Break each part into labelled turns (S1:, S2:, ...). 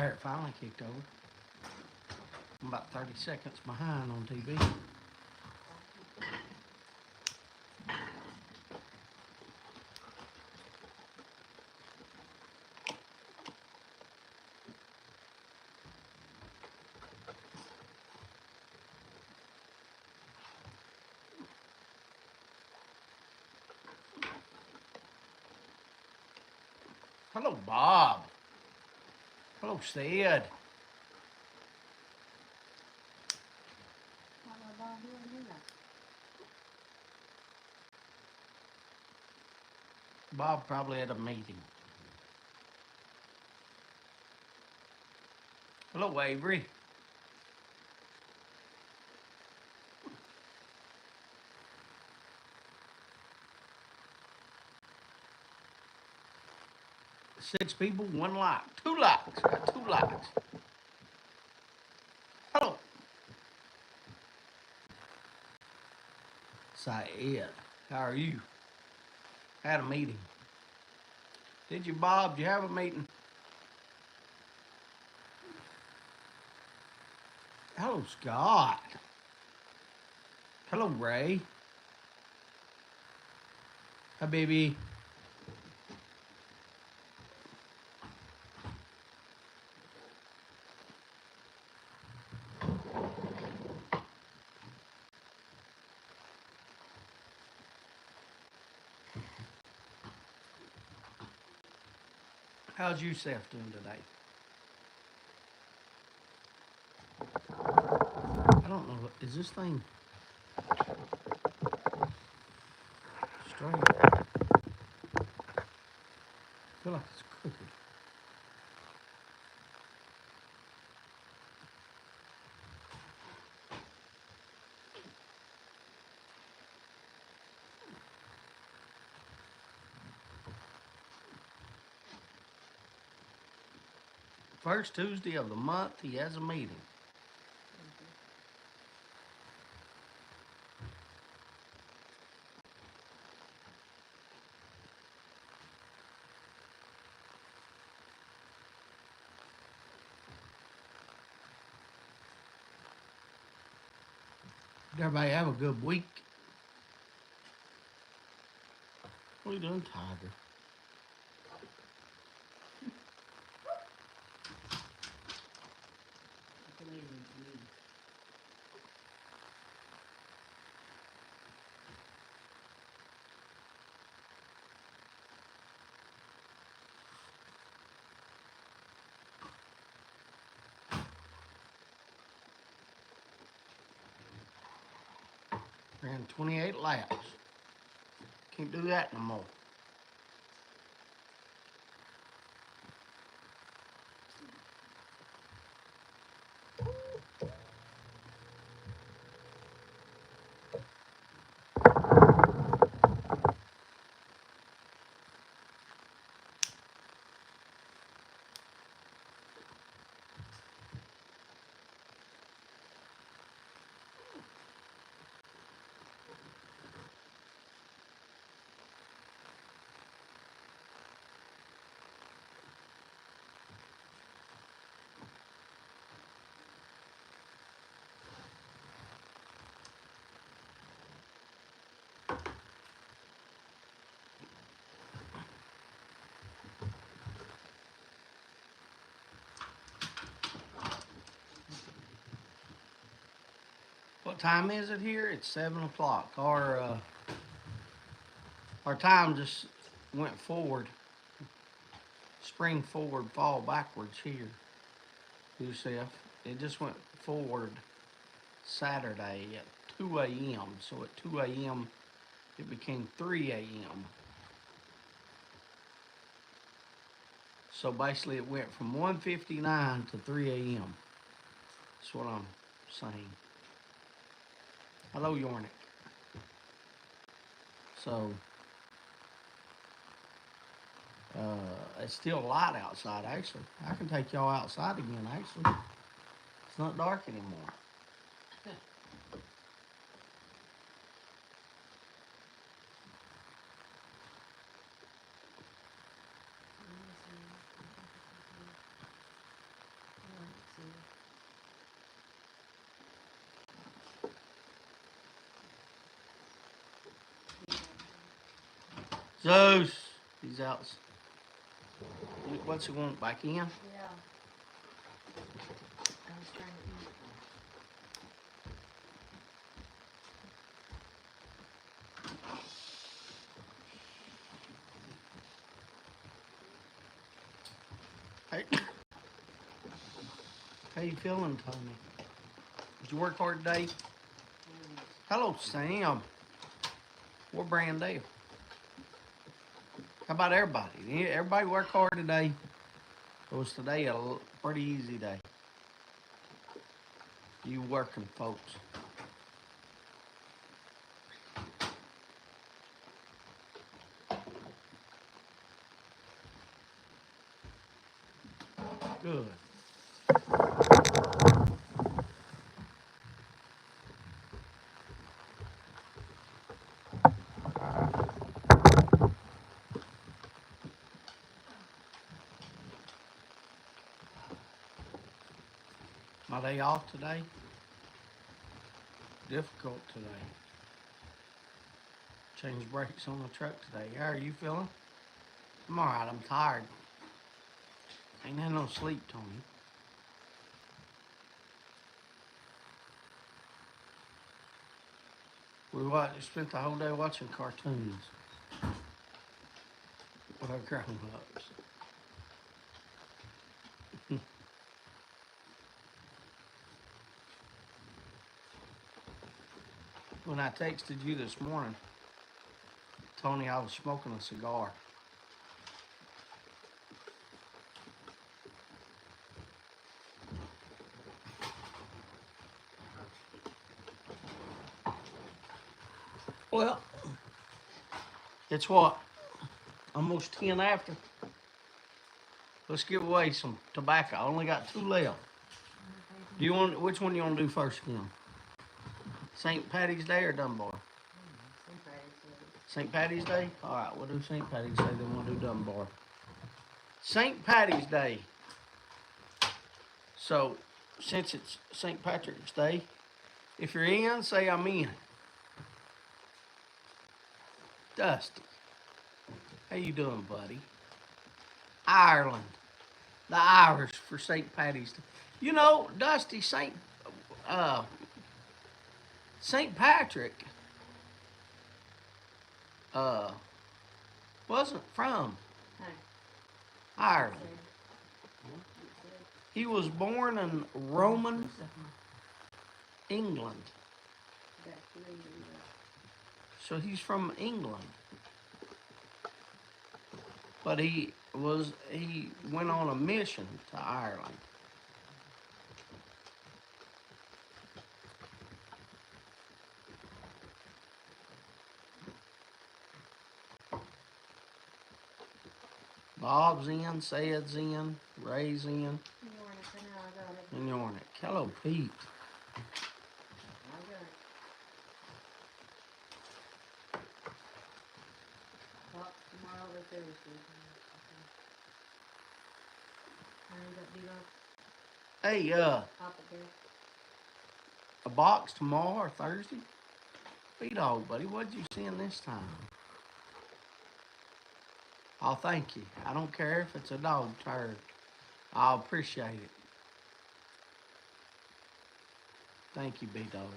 S1: There, it finally kicked over. I'm about 30 seconds behind on TV. Hello, Bob. Hello, Sid. Bob probably at a meeting. Hello, Avery. Six people, one like. 2 likes. Got 2 likes. Hello. Syed, how are you? Had a meeting. Did you, Bob? Did you have a meeting? Hello, Scott. Hello, Ray. Hi, baby. How's yourself doing today? I don't know. Is this thing straight? I feel like it's crooked. First Tuesday of the month, he has a meeting. Did everybody have a good week? What are you doing, Tiger? Ran 28 laps. Can't do that no more. What time is it here? It's 7 o'clock. Our time just went forward. Spring forward, fall backwards here. Yusef. It just went forward Saturday at 2 a.m. So at 2 a.m. it became 3 a.m. So basically it went from 1:59 to 3 a.m. That's what I'm saying. Hello, Yornik. So it's still light outside, actually. I can take y'all outside again, actually. It's not dark anymore. Zeus. He's out. What's he want? Back in?
S2: Yeah. I was trying to eat.
S1: Hey. How you feeling, Tony? Did you work hard today? Hello, Sam. We're brand new. How about everybody? Everybody work hard today. It was today a pretty easy day. You working, folks. Good. My day off today. Difficult today. Change brakes on the truck today. How are you feeling? I'm alright. I'm tired. Ain't had no sleep, Tony. Spent the whole day watching cartoons with our grown-ups. When I texted you this morning, Tony, I was smoking a cigar. Well, it's what? Almost 10 after. Let's give away some tobacco. I only got 2 left. Which one do you want to do first again? St. Patty's Day or Dunbar? St. Patty's Day? All right, we'll do St. Patty's Day, then we'll do Dunbar. St. Patty's Day. So, since it's St. Patrick's Day, if you're in, say I'm in. Dusty. How you doing, buddy? Ireland. The Irish for St. Patty's Day. You know, Dusty, St. Patrick wasn't from Ireland. He was born in Roman England. So he's from England. But he went on a mission to Ireland. Bob's in, Sayed's in, Ray's in. And you're on it. Hello, Pete. Hey, a box tomorrow or Thursday? B-Dog, buddy, what'd you send this time? Oh, thank you. I don't care if it's a dog turd. I'll appreciate it. Thank you, B-Dog.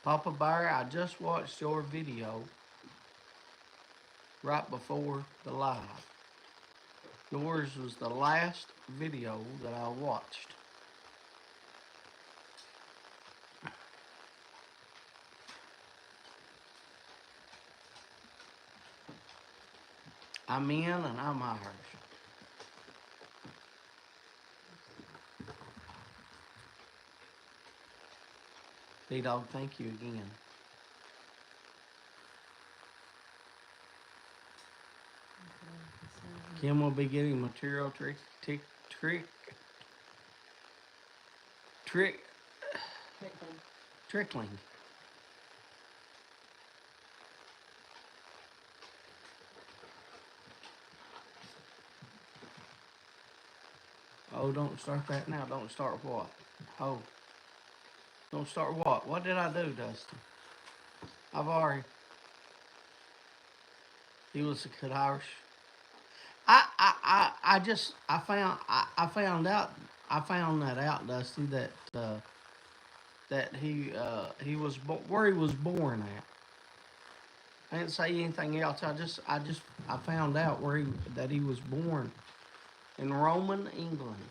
S1: Papa Bear, I just watched your video right before the live. Yours was the last video that I watched. I'm in and I'm Irish. B-Dog, thank you again. Kim will be getting material trickling. Oh, don't start that now. Don't start what? Oh. Don't start what? What did I do, Dustin? I've already... He was a Kadarish. I found out I found that out, Dusty, that he was where he was born at. I didn't say anything else. I found out that he was born in Roman England.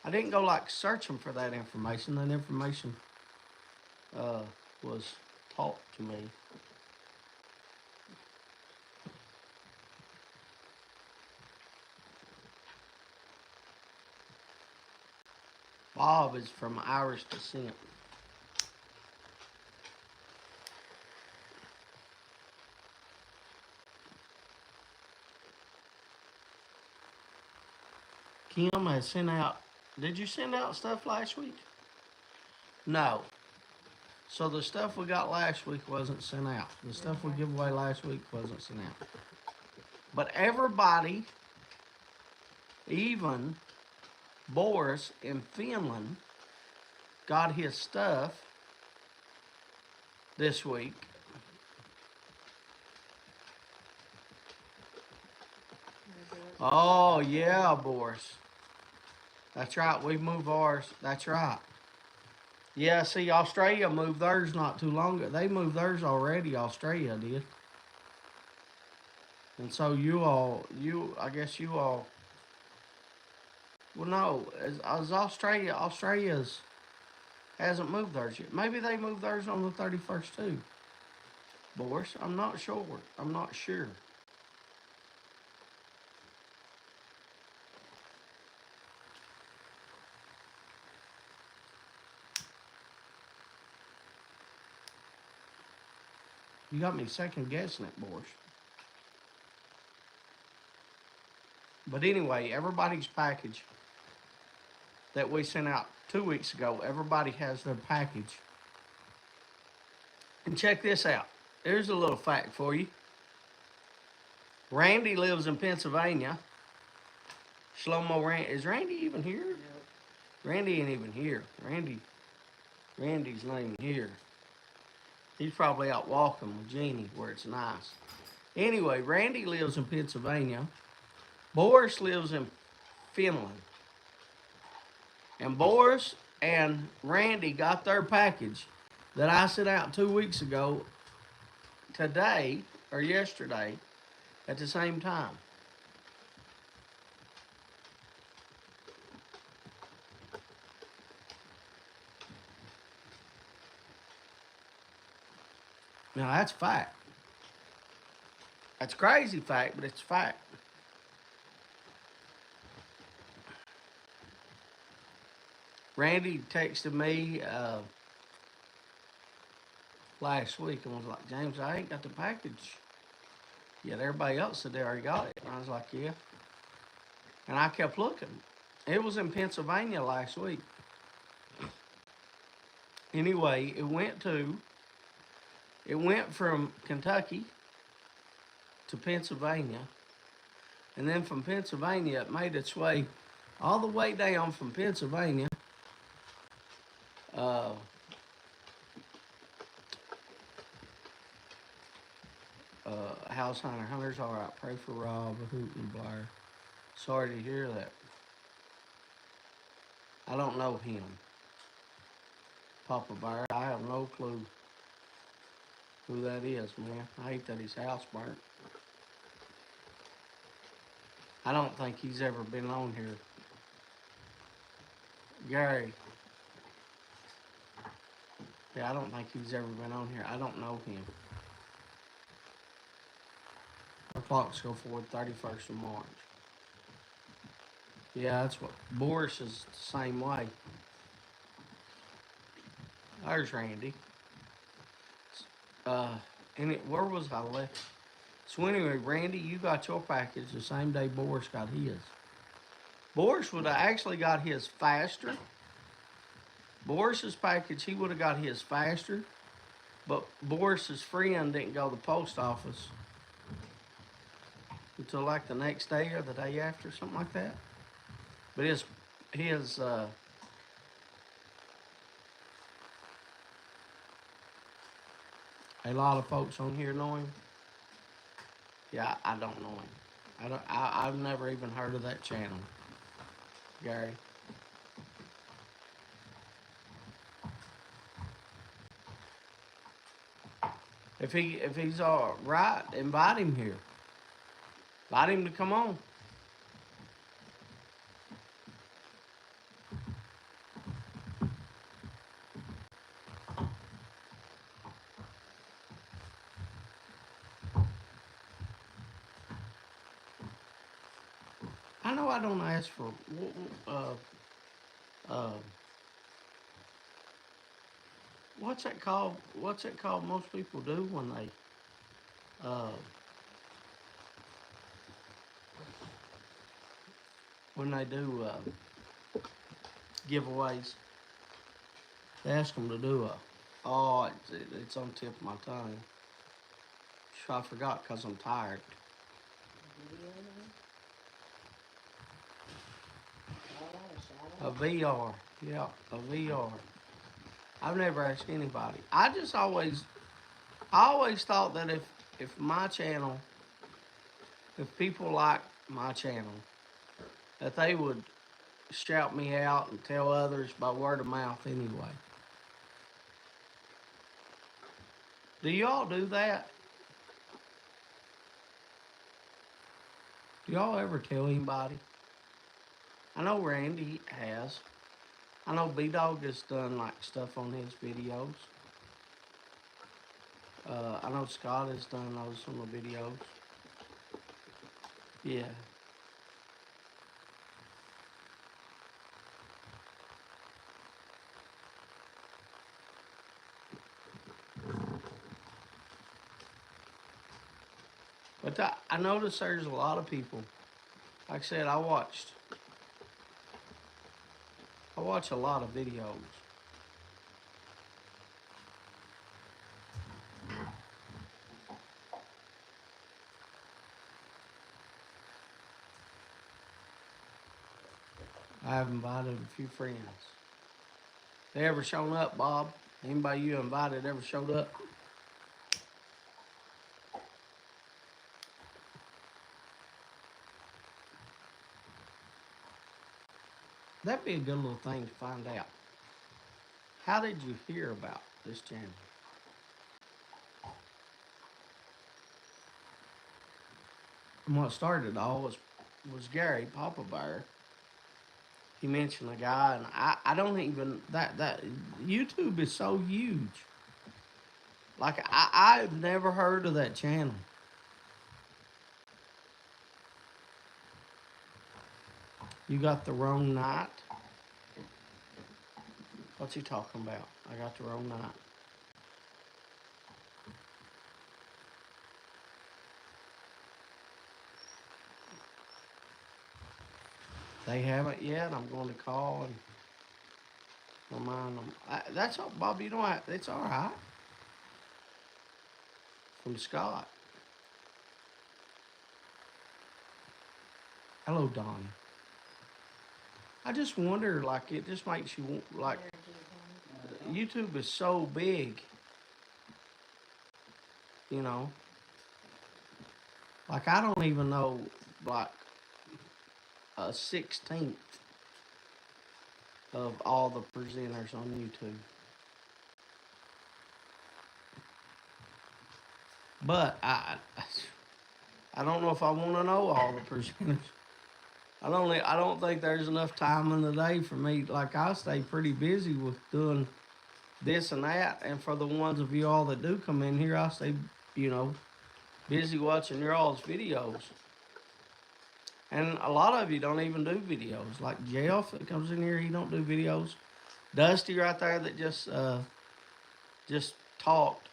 S1: I didn't go like searching for that information. That information uh, was taught to me. Bob is from Irish descent. Kim has sent out. Did you send out stuff last week? No. So the stuff we got last week wasn't sent out. The stuff we gave away last week wasn't sent out. But everybody, even Boris in Finland, got his stuff this week. Oh yeah, Boris. That's right. We moved ours. That's right. Yeah, see, Australia moved theirs not too long ago. They moved theirs already. Australia did. And so I guess you all. Well, no, as Australia's hasn't moved theirs yet. Maybe they moved theirs on the 31st too. Boris, I'm not sure. I'm not sure. You got me second guessing it, Boris. But anyway, everybody's package that we sent out 2 weeks ago, everybody has their package. And check this out. Here's a little fact for you. Randy lives in Pennsylvania. Shlomo Randy. Is Randy even here?
S2: Nope.
S1: Randy ain't even here. Randy's not even here. He's probably out walking with Jeannie where it's nice. Anyway, Randy lives in Pennsylvania. Boris lives in Finland. And Boris and Randy got their package that I sent out 2 weeks ago today or yesterday at the same time. Now that's fact. That's crazy fact, but it's fact. Randy texted me last week and was like, James, I ain't got the package. Yet everybody else said they already got it. And I was like, yeah. And I kept looking. It was in Pennsylvania last week. Anyway, it went from Kentucky to Pennsylvania. And then from Pennsylvania, it made its way all the way down from Pennsylvania. House Hunter's all right. Pray for Rob, Hoot, and Blair. Sorry to hear that. I don't know him. Papa Bear, I have no clue who that is, man. I hate that his house burnt. I don't think he's ever been on here. Gary. Yeah, I don't think he's ever been on here. I don't know him. Our clocks go forward 31st of March. Yeah, that's what Boris is the same way. There's Randy. Where was I left? So anyway, Randy, you got your package the same day Boris got his. Boris would have actually got his faster. Boris's package, he would have got his faster, but Boris's friend didn't go to the post office until like the next day or the day after, something like that. But his a lot of folks on here know him. Yeah, I don't know him. I've never even heard of that channel, Gary. If he's all right, invite him here. Invite him to come on. I know I don't ask for uh, what's that called? What's it called? Most people do uh, when they do giveaways. They ask them to do a. Oh, it's on the tip of my tongue. I forgot because I'm tired. A VR, yeah, a VR. I've never asked anybody. I always thought that if my channel, if people like my channel, that they would shout me out and tell others by word of mouth anyway. Do y'all do that? Do y'all ever tell anybody? I know Randy has. I know B Dog has done like stuff on his videos. I know Scott has done those on the videos. Yeah. But I noticed there's a lot of people. Like I said, I watch a lot of videos. I've invited a few friends. They ever shown up, Bob? Anybody you invited ever showed up? That'd be a good little thing to find out. How did you hear about this channel? And what started it all was Gary Papa Bear. He mentioned a guy, and I don't even that YouTube is so huge. Like I've never heard of that channel. You got the wrong night. What's he talking about? I got the wrong night. They haven't yet. I'm going to call and remind them. That's all, Bob. You know what? It's all right. From Scott. Hello, Donnie. I just wonder, like, it just makes you like. YouTube is so big, you know. Like I don't even know, like, 1/16 of all the presenters on YouTube. But I don't know if I want to know all the presenters. I don't think there's enough time in the day for me. Like I stay pretty busy with doing this and that, and for the ones of you all that do come in here, I stay, you know, busy watching your all's videos. And a lot of you don't even do videos. Like Jeff that comes in here, he don't do videos. Dusty right there that just talked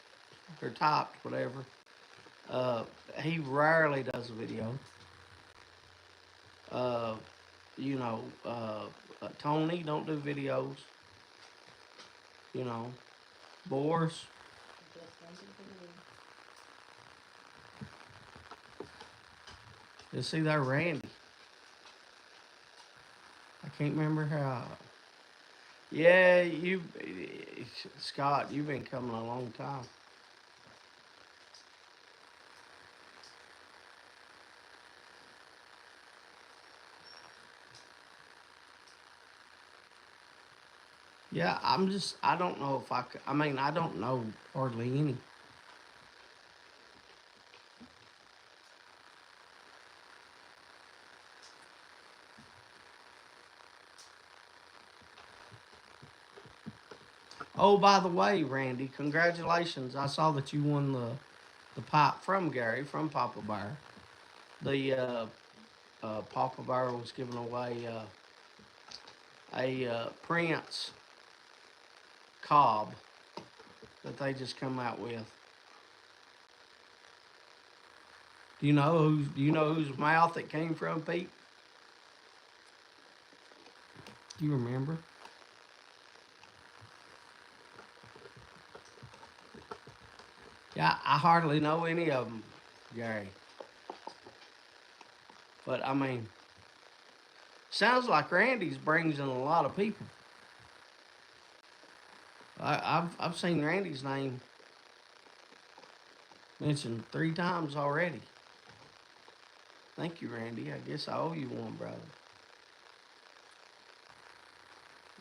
S1: or typed whatever. Uh, he rarely does a video. Uh, you know, Tony don't do videos. You know, Boris. You see that Randy. I can't remember how. Yeah, Scott, you've been coming a long time. Yeah, I don't know if I could. I mean, I don't know hardly any. Oh, by the way, Randy, congratulations. I saw that you won the pipe from Gary, from Papa Bear. The Papa Bear was giving away a Prince cob that they just come out with. Do you know whose mouth it came from, Pete? Do you remember? Yeah, I hardly know any of them, Gary. But I mean, sounds like Randy's brings in a lot of people. I've seen Randy's name mentioned 3 times already. Thank you, Randy. I guess I owe you one, brother.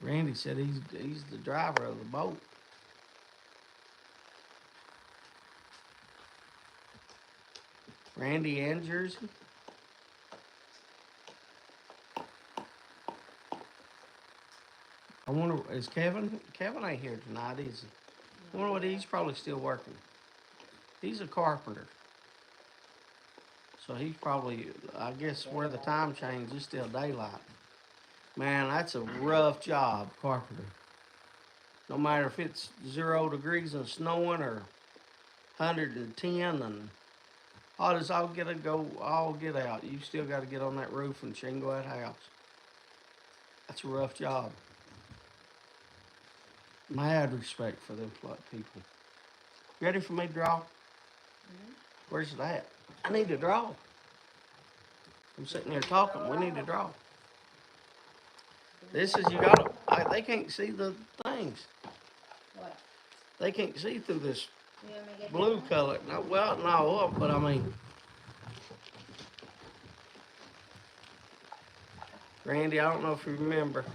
S1: Randy said he's the driver of the boat. Randy and Jersey. I wonder, is Kevin? Kevin ain't here tonight, is he? I wonder what he's probably still working. He's a carpenter. So he's probably, I guess, where the time change is still daylight. Man, that's a rough job, carpenter. No matter if it's 0 degrees and snowing or 110 and hot as I'll get a go, I'll get out. You still got to get on that roof and shingle that house. That's a rough job. Mad respect for them people. Ready for me to draw?
S2: Mhm.
S1: Where's it at? I need to draw. I'm sitting here talking. We need to draw. This is, you gotta, they can't see the things.
S2: What?
S1: They can't see through this
S2: You want me to get
S1: blue
S2: that one?
S1: color. No, well, no, but I mean, Randy, I don't know if you remember.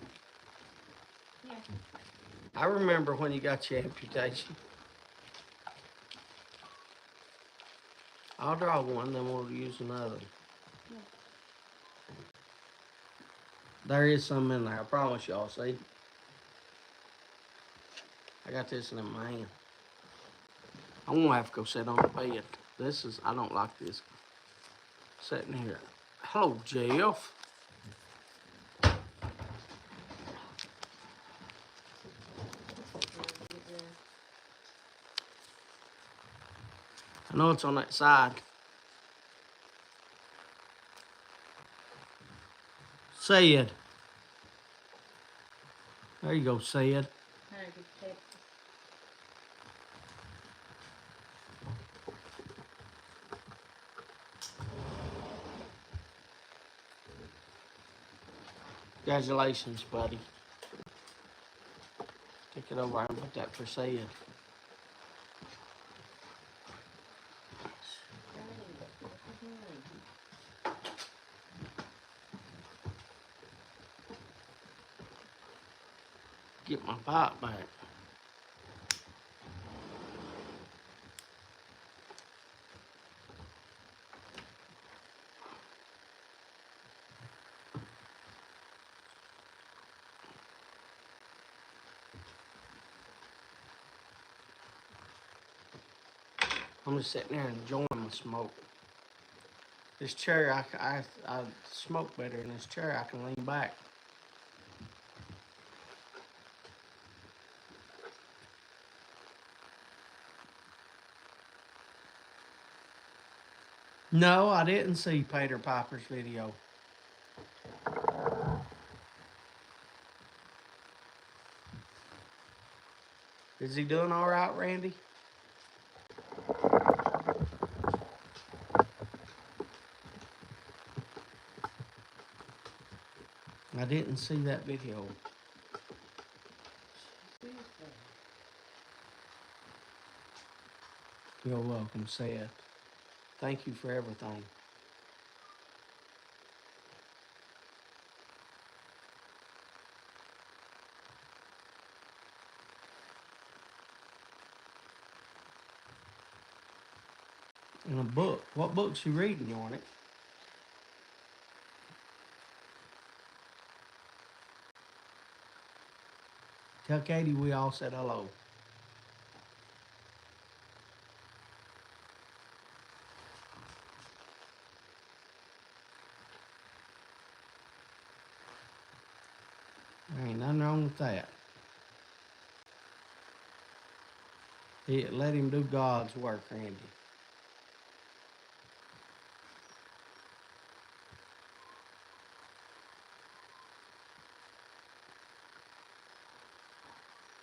S2: Yeah.
S1: I remember when you got your amputation. I'll draw one, then we'll use another.
S2: Yeah.
S1: There is some in there, I promise y'all, see? I got this in my hand. I'm gonna have to go sit on the bed. This is, I don't like this. Sitting here. Hello, Jeff. I know it's on that side. Sid. There you go, Sid.
S2: Alright, good tape.
S1: Congratulations, buddy. Take it over and put that for Sid. Get my pipe back. I'm just sitting there enjoying my smoke. This chair, I smoke better in this chair. I can lean back. No, I didn't see Peter Piper's video. Is he doing all right, Randy? I didn't see that video. You're welcome, Seth. Thank you for everything. In a book. What book's you reading on it? Tell Katie we all said hello. There ain't nothing wrong with that. Let him do God's work, Randy.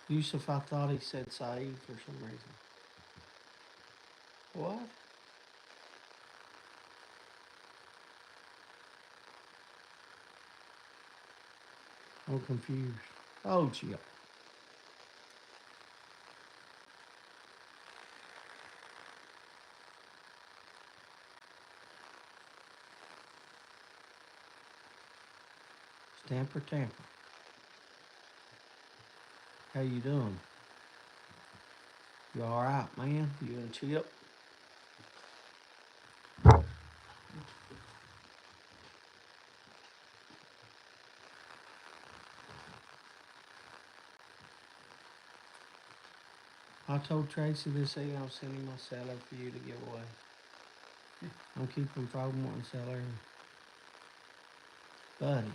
S1: Yusuf, I thought he said Saeed for some reason. What? I'm confused. Oh, gee. Tamper, tamper. How you doing? You all right, man? You and Chip? I told Tracy this evening I'm sending my seller for you to give away. I'm keeping from wanting to sell her. Buddy,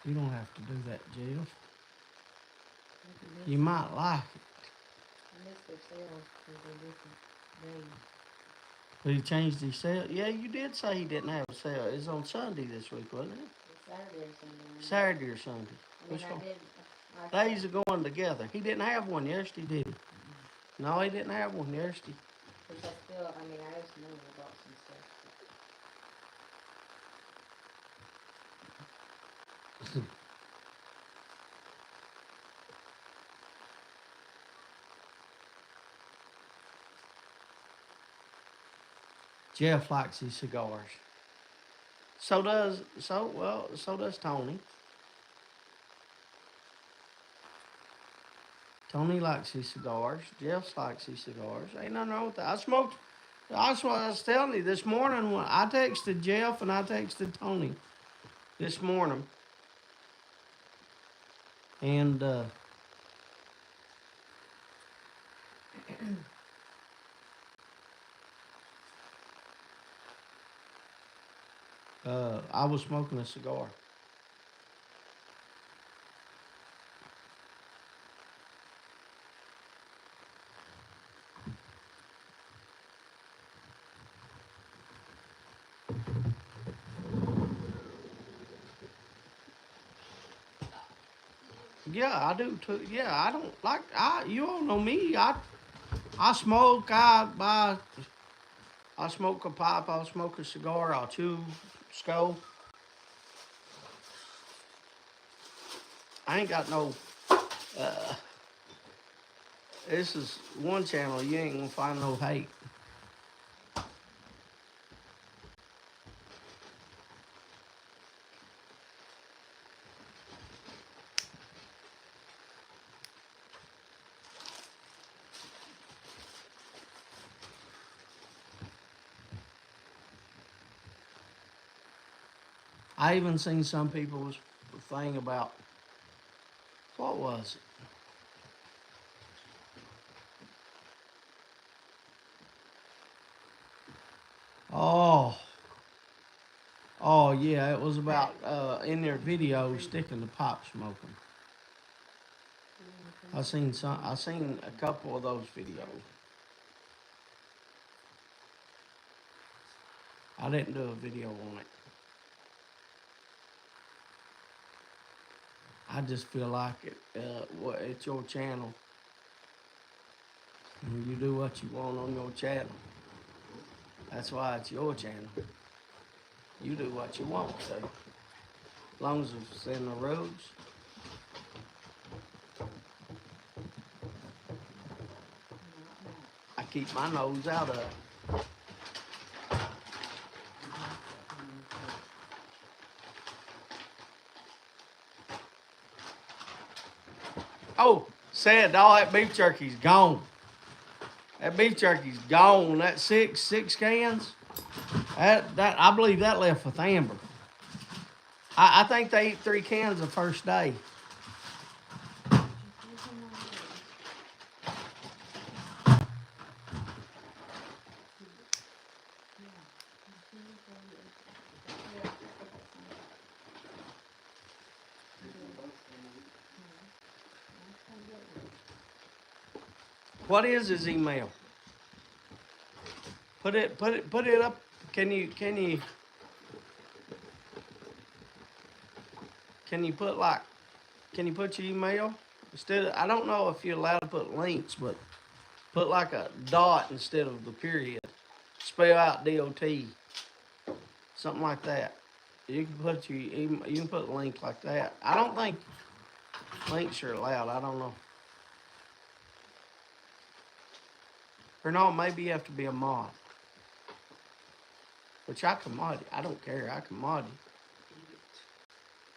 S1: you don't have to do that, Jeff. You might like it.
S2: I missed their sales because they're different days.
S1: But he changed his sale. Yeah, you did say he didn't have a sale. It's on Sunday this week, wasn't it?
S2: It's Saturday or Sunday.
S1: Saturday or Sunday.
S2: I mean,
S1: Which
S2: I
S1: one?
S2: did.
S1: Days are going together. He didn't have one yesterday, did he? No, he didn't have one yesterday.
S2: Which I still, I mean, I just know I bought some stuff.
S1: Jeff likes his cigars. So does Tony. Tony likes his cigars. Jeff likes his cigars. Ain't nothing wrong with that. That's what I was telling you this morning when I texted Jeff and I texted Tony this morning. And I was smoking a cigar. Yeah, I do too. Yeah, I don't like you all know me. I smoke, I smoke a pipe, I'll smoke a cigar, I'll chew, skull. I ain't got no this is one channel you ain't gonna find no hate. I even seen some people's thing about what was it? Oh, oh yeah, it was about in their video sticking the pipe smoking. I seen a couple of those videos. I didn't do a video on it. I just feel like it's your channel. And you do what you want on your channel. That's why it's your channel. You do what you want, so as long as it's in the rules. I keep my nose out of it. Oh, said all that beef jerky's gone. That beef jerky's gone. That six cans. That I believe that left with Amber. I think they eat 3 cans the first day. What is his email? Put it up. Can you put like, can you put your email instead of, I don't know if you're allowed to put links, but put like a dot instead of the period. Spell out DOT, something like that. You can put you can put a link like that. I don't think links are allowed. I don't know. Or no, maybe you have to be a mod. Which I can mod you. I don't care. I can mod you.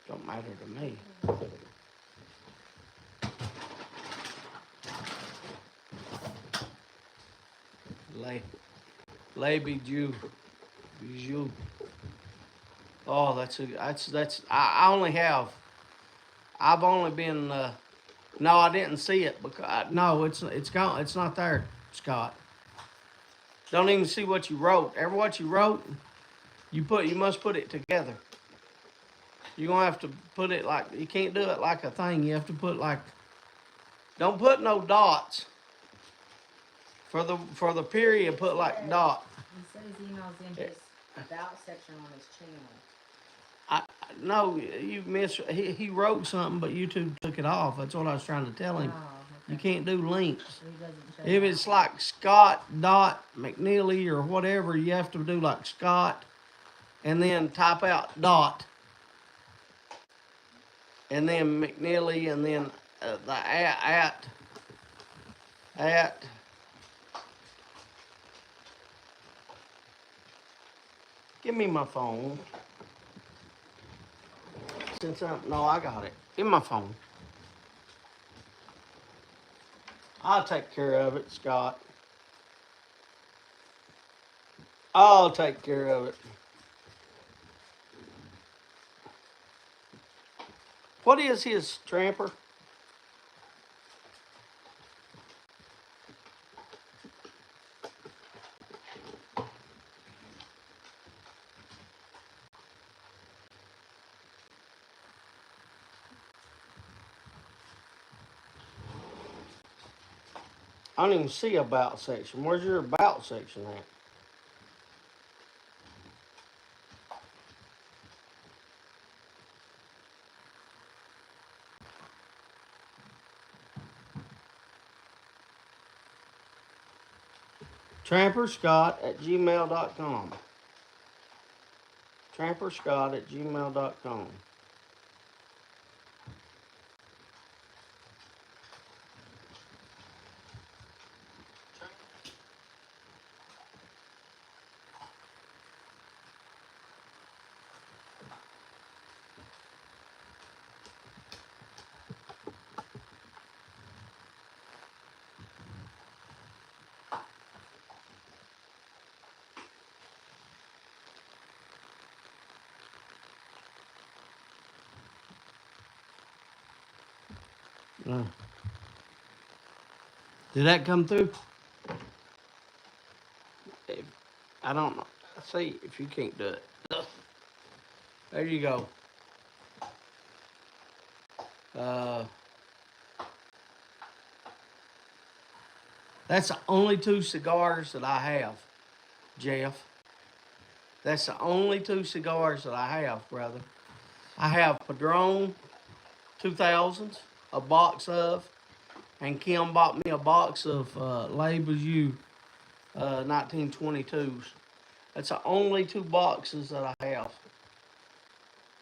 S1: Don't matter to me. Lay bijou. Bijou. Oh, that's I only have. I've only been no, I didn't see it because no, it's gone. It's not there, Scott. Don't even see what you wrote. Ever what you wrote, you must put it together. You're gonna have to put it like, you can't do it like a thing. You have to put like, don't put no dots. For the period, put like dot.
S2: He said his email's in his about section on his channel.
S1: No, you he wrote something, but YouTube took it off. That's what I was trying to tell him.
S2: Oh, okay.
S1: You can't do links.
S2: So he doesn't show
S1: If
S2: that.
S1: it's like Scott dot McNeely or whatever, you have to do like Scott, and then type out dot, and then McNeely, and then the at. Give me my phone. No, I got it. Give me my phone. I'll take care of it, Scott. I'll take care of it. What is his tramper? I don't even see about section. Where's your about section at? tramperscott@gmail.com. tramperscott@gmail.com. Did that come through? I don't know. See if you can't do it. There you go. That's the only 2 cigars that I have, Jeff. That's the only 2 cigars that I have, brother. I have Padron 2000s, a box of, and Kim bought me a box of Labels U 1922s. That's the only 2 boxes that I have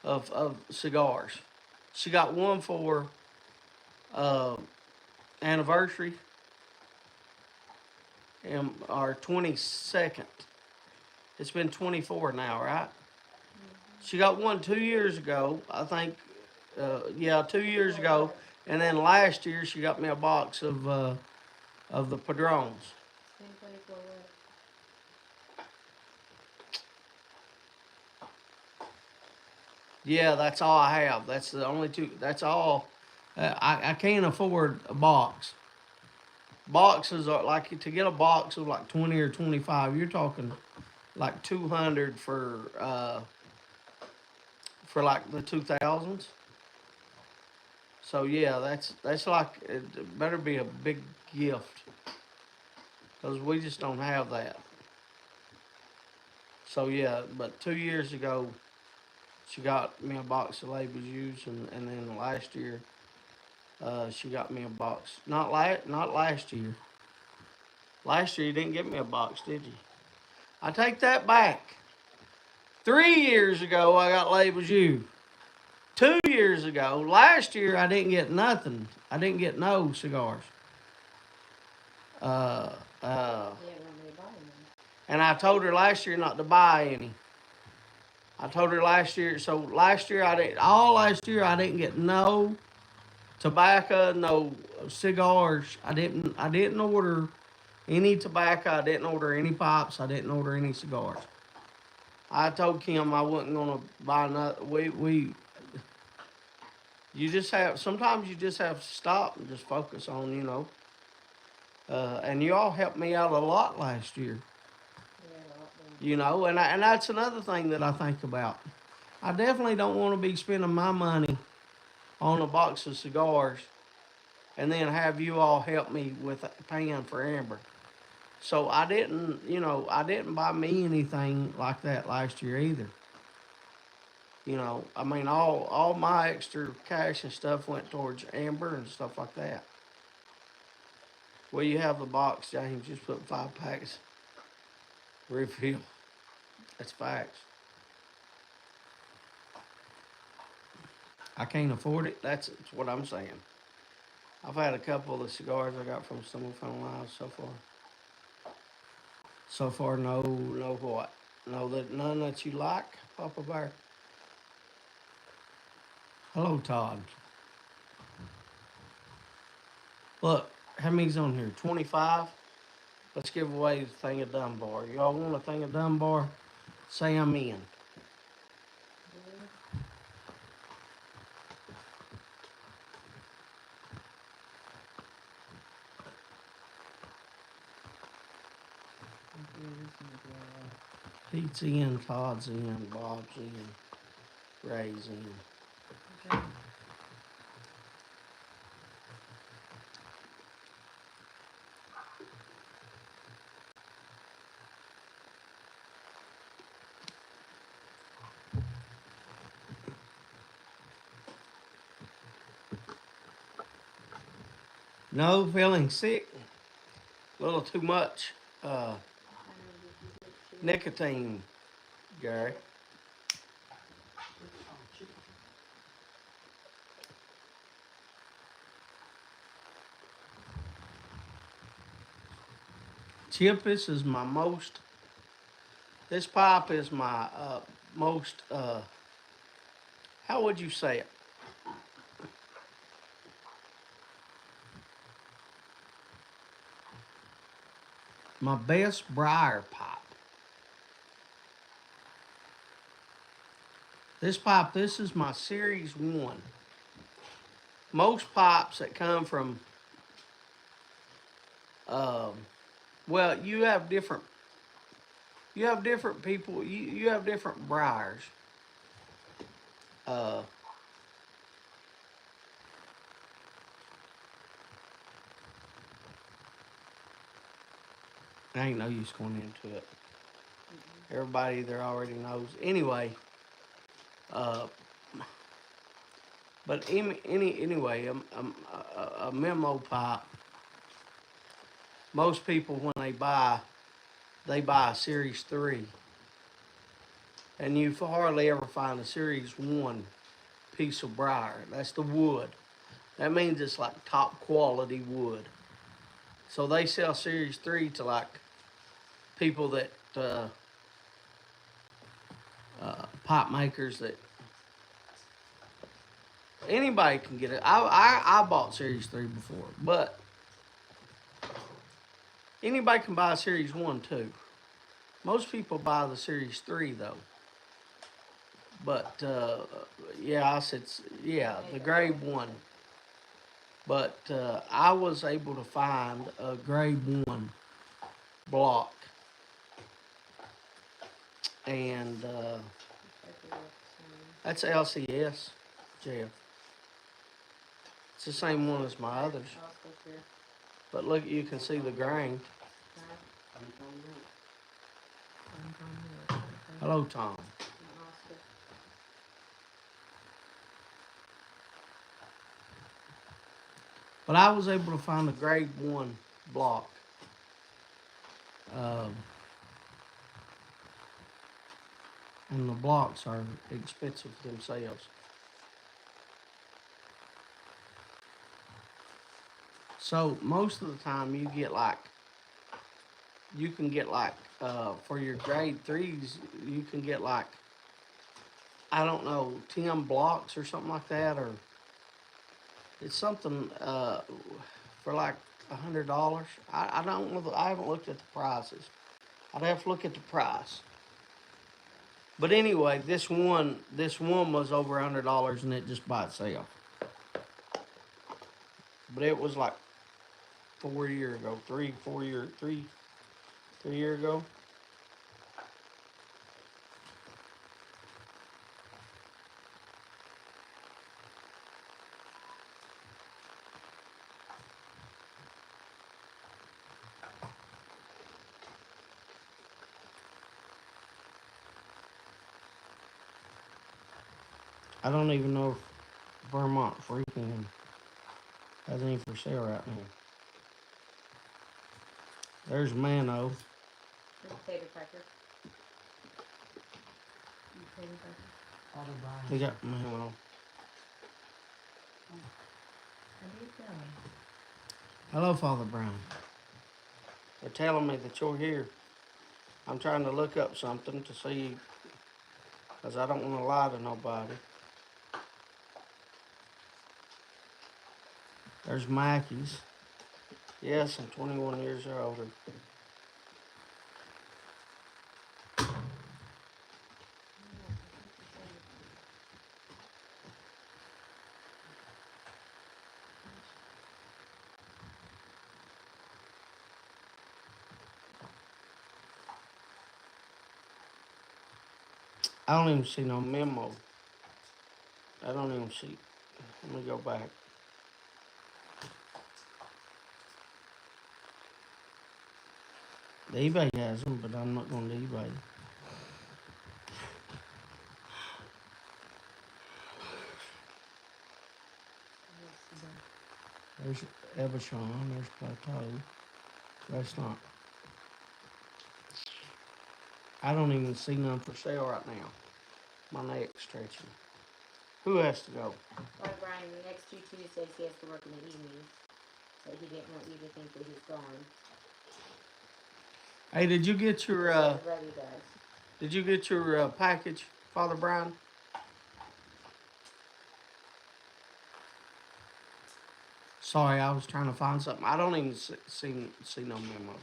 S1: of cigars. She got one for anniversary and our 22nd. It's been 24 now, right? She got one 2 years ago, I think. 2 years ago, and then last year she got me a box of the Padrones.
S2: 1024 what?
S1: Yeah, that's all I have. That's the only two. That's all. I can't afford a box. Boxes are like to get a box of like 20 or 25. You're talking like 200 for like the 2000s. So yeah, that's like it better be a big gift because we just don't have that. So yeah, but 2 years ago she got me a box of labels used, and then last year she got me a box. Not last year. Last year you didn't get me a box, did you? I take that back. 3 years ago I got labels used. 2 years ago, last year I didn't get nothing. I didn't get no cigars. Uh, uh,
S2: You haven't want me to buy none.
S1: and I told her last year not to buy any. I told her last year. So last year I didn't. All last year I didn't get no tobacco, no cigars. I didn't order any tobacco. I didn't order any pops. I didn't order any cigars. I told Kim I wasn't gonna buy nothing. We you just have sometimes you just have to stop and just focus on and you all helped me out a lot last year.
S2: Yeah, a lot more.
S1: And that's another thing that I think about. I definitely don't want to be spending my money on a box of cigars and then have you all help me with paying for Amber. So I didn't buy me anything like that last year either. I mean, all my extra cash and stuff went towards Amber and stuff like that. Well, you have the box, James. Just put 5 packs. Refill. That's facts. I can't afford it. That's what I'm saying. I've had a couple of the cigars I got from Stumbo so far. So far, no what? No, that none that you like, Papa Bear. Hello, Todd. Look, how many's on here? 25. Let's give away the thing of Dunbar. Y'all want a thing of Dunbar? Say I'm in.
S2: Really? Okay, this one's
S1: Pete's in, Todd's in, Bob's in, Ray's in.
S2: okay.
S1: No, feeling sick. A little too much
S2: I know that you get shit.
S1: nicotine, Gary. Chip, this is my most. This pipe is my most. How would you say it? My best briar pipe. This is my Series 1. Most pipes that come from, um, well, you have different people, you have different briars. Uh, I ain't no use going into it.
S2: Mm-mm.
S1: Everybody there already knows. Anyway, uh, but anyway, a memo pipe. Most people when they buy a Series 3, and you hardly ever find a Series 1 piece of briar. That's the wood. That means it's like top quality wood. So they sell Series 3 to like people that pipe makers that anybody can get it. I bought Series 3 before, but Anybody can buy a Series 1 too. Most people buy the Series 3 though. But yeah, I said, yeah, the grade 1. But I was able to find a grade 1 block. And that's LCS, Jeff. It's the same one as my others. But look, you can see the grain. Hello, Tom. But I was able to find a grade 1 block. Um, and the blocks are expensive themselves. So most of the time you can get like for your grade 3s, you can get like, I don't know, 10 blocks or something like that, or it's something for like $100. I don't know. I haven't looked at the prices. I'd have to look at the price. But anyway, this one was over $100, and it just by itself. But it was like 4 years ago, 3 years ago. I don't even know if Vermont freaking has any for sale right now. There's Mano.
S2: Potato cracker. Potato cracker.
S1: We got Mano.
S2: How do you go?
S1: Hello, Father Brown. They're telling me that you're here. I'm trying to look up something to see, because I don't want to lie to nobody. There's Mackey's. Yes, I'm 21 years or older. I don't even see no memo. I don't even see. Let me go back. The eBay has them, but I'm not going to eBay. There's Evershon, there's Plateau. That's not. I don't even see none for sale right now. My neck's stretching. Who has to go?
S2: Like Brian, the next 2 Tuesdays he has to work in the evenings, so he didn't want you to think that he's gone.
S1: Hey, did you get your
S2: Everybody does.
S1: did you get your package, Father Brian? Sorry, I was trying to find something. I don't even see no memo.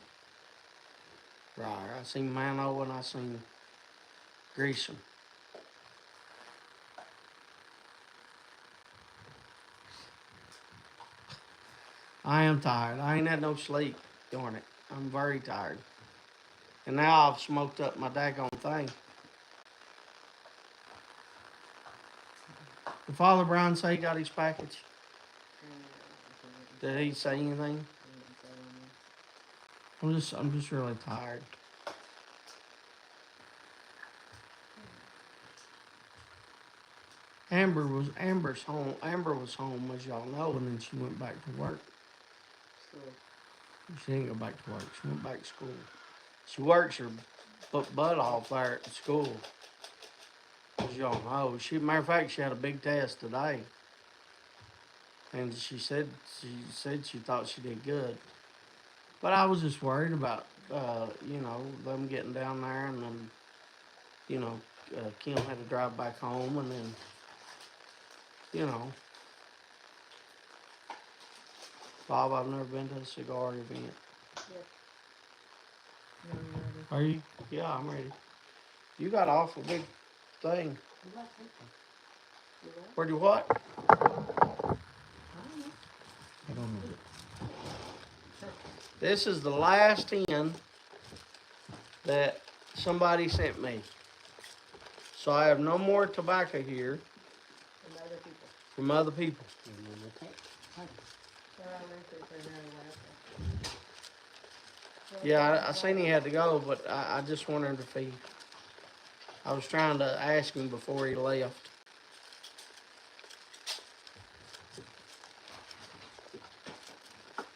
S1: Right, I seen Mano and I seen Gresham. I am tired. I ain't had no sleep. Darn it. I'm very tired. And now I've smoked up my daggone thing. Did Father Brown say he got his package? Did he say anything? I'm just really tired. Amber's home. Amber was home, as y'all know, and then she went back to work. She didn't go back to work. She went back to school. She works her butt off there at school. As y'all know, matter of fact, she had a big test today, and she said she thought she did good. But I was just worried about them getting down there, and then Kim had to drive back home, and then you know, Bob, I've never been to a cigar event.
S2: Yep. No, you're ready.
S1: Are you? Yeah, I'm ready. You got an awful big thing.
S2: You what? You what?
S1: Where'd you what?
S2: I don't know.
S1: I don't know. This is the last tin that somebody sent me. So I have no more tobacco here
S2: From other people.
S1: from other people.
S2: Well, I went through for another one. Okay.
S1: Yeah, I seen he had to go, but I just wondered if he. I was trying to ask him before he left.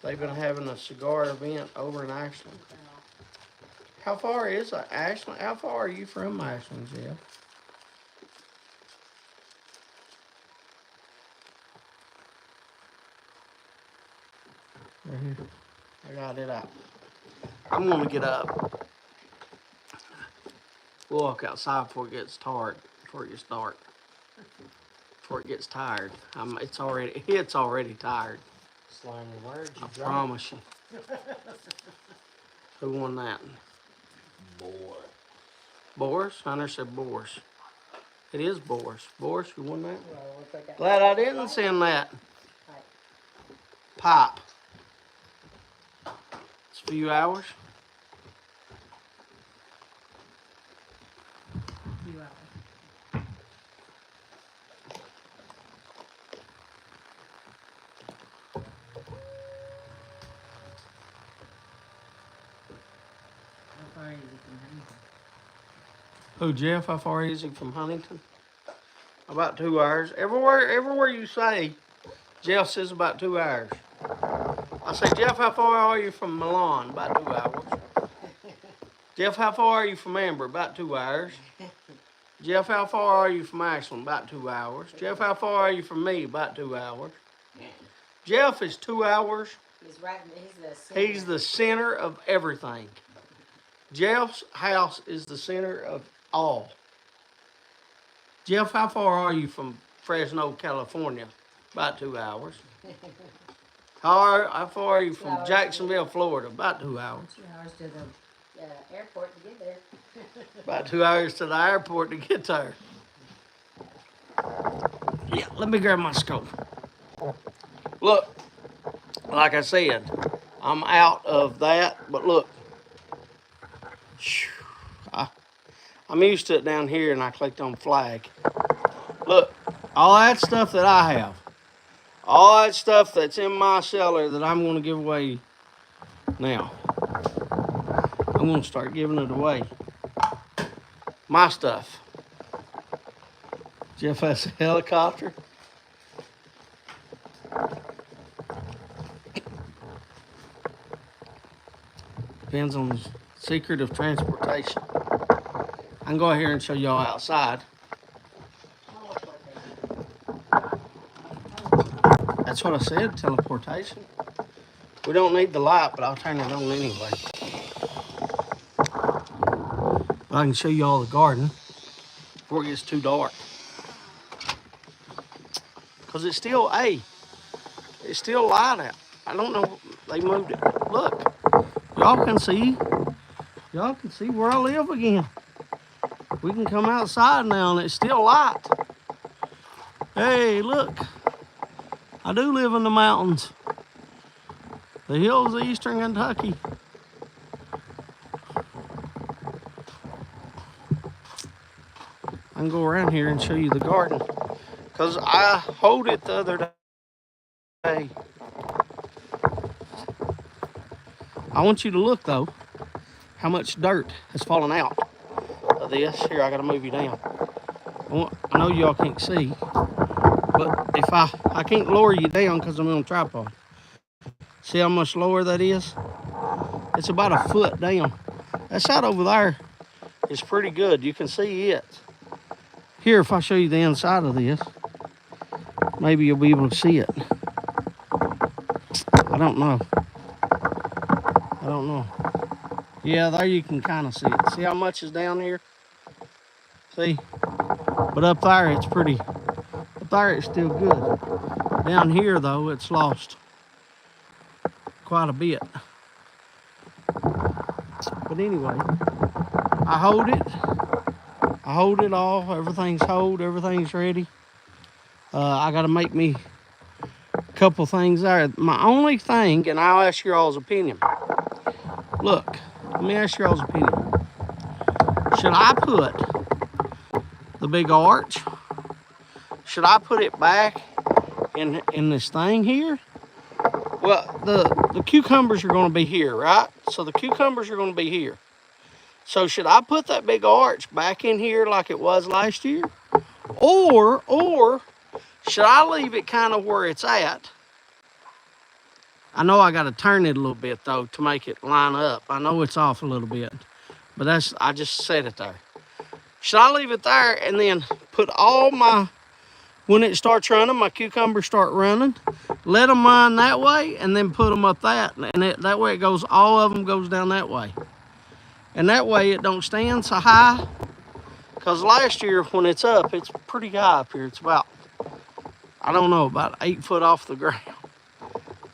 S1: They've been having a cigar event over in Ashland. How far is Ashland? How far are you from Ashland, Jeff? Right here. I got it out. I'm gonna get up. We'll walk outside before it gets tired. Before it gets dark. Before it gets tired. It's already tired.
S3: Slang words.
S1: I promise you. Who won that?
S3: Boy.
S1: Boris? Hunter said Boris. It is Boris. Boris, you won that?
S2: Well, looks like that.
S1: Glad I didn't send that.
S2: Pipe.
S1: Pipe. It's a few hours.
S2: You out. How far is it from Huntington?
S1: Who, Jeff? How far is he from Huntington? About 2 hours. Everywhere you say, Jeff says about 2 hours. I say, Jeff, how far are you from Milan? About 2 hours. Jeff, how far are you from Amber? About 2 hours. Jeff, how far are you from Ashland? About 2 hours. Jeff, how far are you from me? About 2 hours. Jeff is 2 hours.
S2: He's right. He's the center.
S1: He's the center of everything. Jeff's house is the center of all. Jeff, how far are you from Fresno, California? About 2 hours. How far are you
S2: 2
S1: from
S2: hours.
S1: Jacksonville, Florida? About 2 hours.
S2: 2 hours to the airport to get there.
S1: About 2 hours to the airport to get there. Yeah, let me grab my scope. Look, like I said, I'm out of that, but look. I'm used to it down here, and I clicked on flag. Look, all that stuff that I have, all that stuff that's in my cellar that I'm going to give away now. I'm going to start giving it away. My stuff. Jeff has a helicopter. Depends on the secret of transportation. I can go out here and show y'all outside. That's what I said, teleportation. We don't need the light, but I'll turn it on anyway. I can show y'all the garden before it gets too dark. Because it's still light out. I don't know, they moved it. Look, y'all can see where I live again. We can come outside now and it's still light. Hey, look, I do live in the mountains. The hills of eastern Kentucky. I can go around here and show you the garden. Because I hoed it the other day. I want you to look though, how much dirt has fallen out of this. Here, I gotta move you down. I know y'all can't see, but if I can't lower you down because I'm on a tripod. See how much lower that is? It's about a foot down. That side over there is pretty good. You can see it. Here, if I show you the inside of this, maybe you'll be able to see it. I don't know. Yeah, there you can kind of see it. See how much is down here? See? But up there, it's pretty. Up there, it's still good. Down here, though, it's lost quite a bit. But anyway, I hold it. I hold it all. Everything's hold. Everything's ready. I got to make me a couple things there. My only thing, and I'll ask your all's opinion. Look, let me ask your all's opinion. Should I put the big arch? Should I put it back in this thing here? Well, the cucumbers are going to be here, right? So the cucumbers are going to be here. So should I put that big arch back in here like it was last year? Or should I leave it kind of where it's at? I know I got to turn it a little bit though to make it line up. I know it's off a little bit, but I just set it there. Should I leave it there and then put all my, when it starts running, my cucumbers start running, let them run that way and then put them up that, and that way it goes, all of them goes down that way. And that way it don't stand so high, because last year when it's up, it's pretty high up here. It's about, I don't know, about 8 foot off the ground.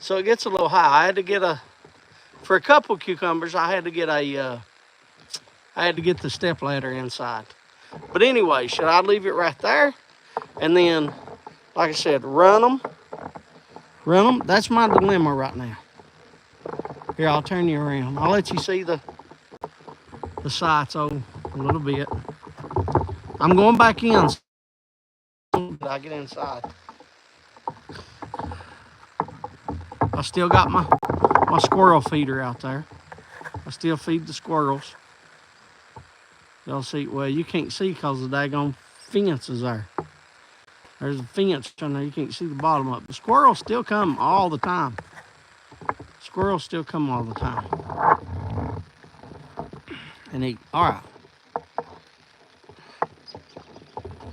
S1: So it gets a little high. I had to get for a couple cucumbers, I had to get the step ladder inside. But anyway, should I leave it right there? And then, like I said, run them. That's my dilemma right now. Here, I'll turn you around. I'll let you see the sights a little bit. I'm going back in. I get inside. I still got my squirrel feeder out there. I still feed the squirrels. Y'all see, well, you can't see because the daggone fence is there. There's a fence on there, you can't see the bottom of it. The squirrels still come all the time. Squirrels still come all the time. And eat. All right.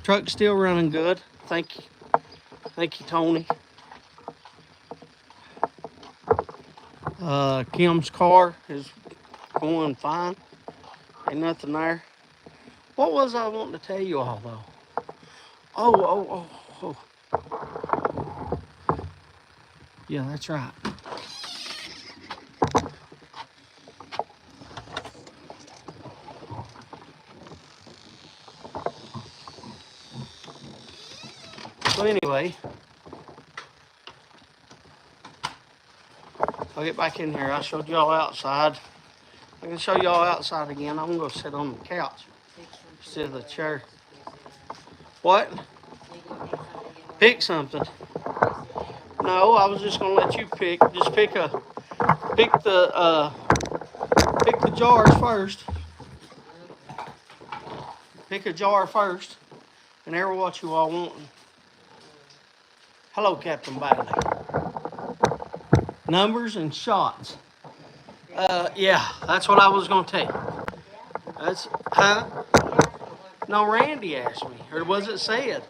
S1: Truck's still running good. Thank you. Thank you, Tony. Kim's car is going fine. Ain't nothing there. What was I wanting to tell you all though? Oh. Yeah, that's right. So anyway, I'll get back in here. I showed y'all outside. I can show y'all outside again. I'm gonna sit on the couch instead of the chair. What? Pick something. No, I was just gonna let you pick. Just pick the jars first. Pick a jar first, and there what you all want. Hello, Captain Bailey. Numbers and shots. Yeah, that's what I was gonna tell you. No, Randy asked me, or was it said?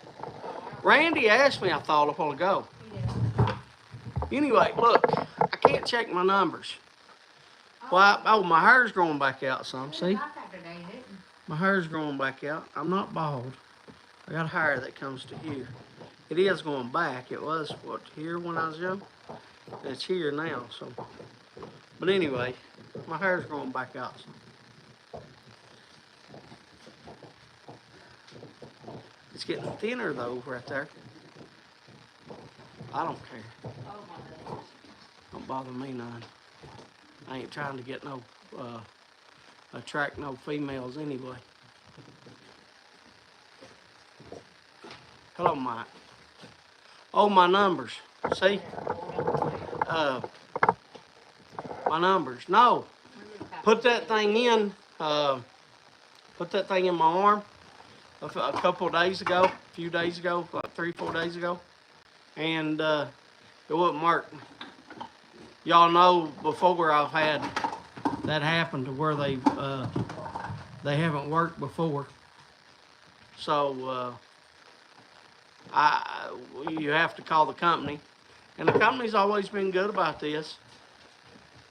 S1: Randy asked me, I thought, a while ago. Anyway, look, I can't check my numbers. Well, my hair's growing back out some, see? My hair's growing back out. I'm not bald. I got hair that comes to here. It is going back. It was, here when I was young? It's here now, so. But anyway, my hair's growing back out some. It's getting thinner though, right there. I don't care. Don't bother me none. I ain't trying to get no, attract no females anyway. Hello, Mike. Oh, my numbers. See? My numbers. No. Put that thing in. Put that thing in my arm a couple of days ago, a few days ago, like 3-4 days ago, and it wouldn't work. Y'all know before I've had that happen to where they haven't worked before. So you have to call the company, and the company's always been good about this.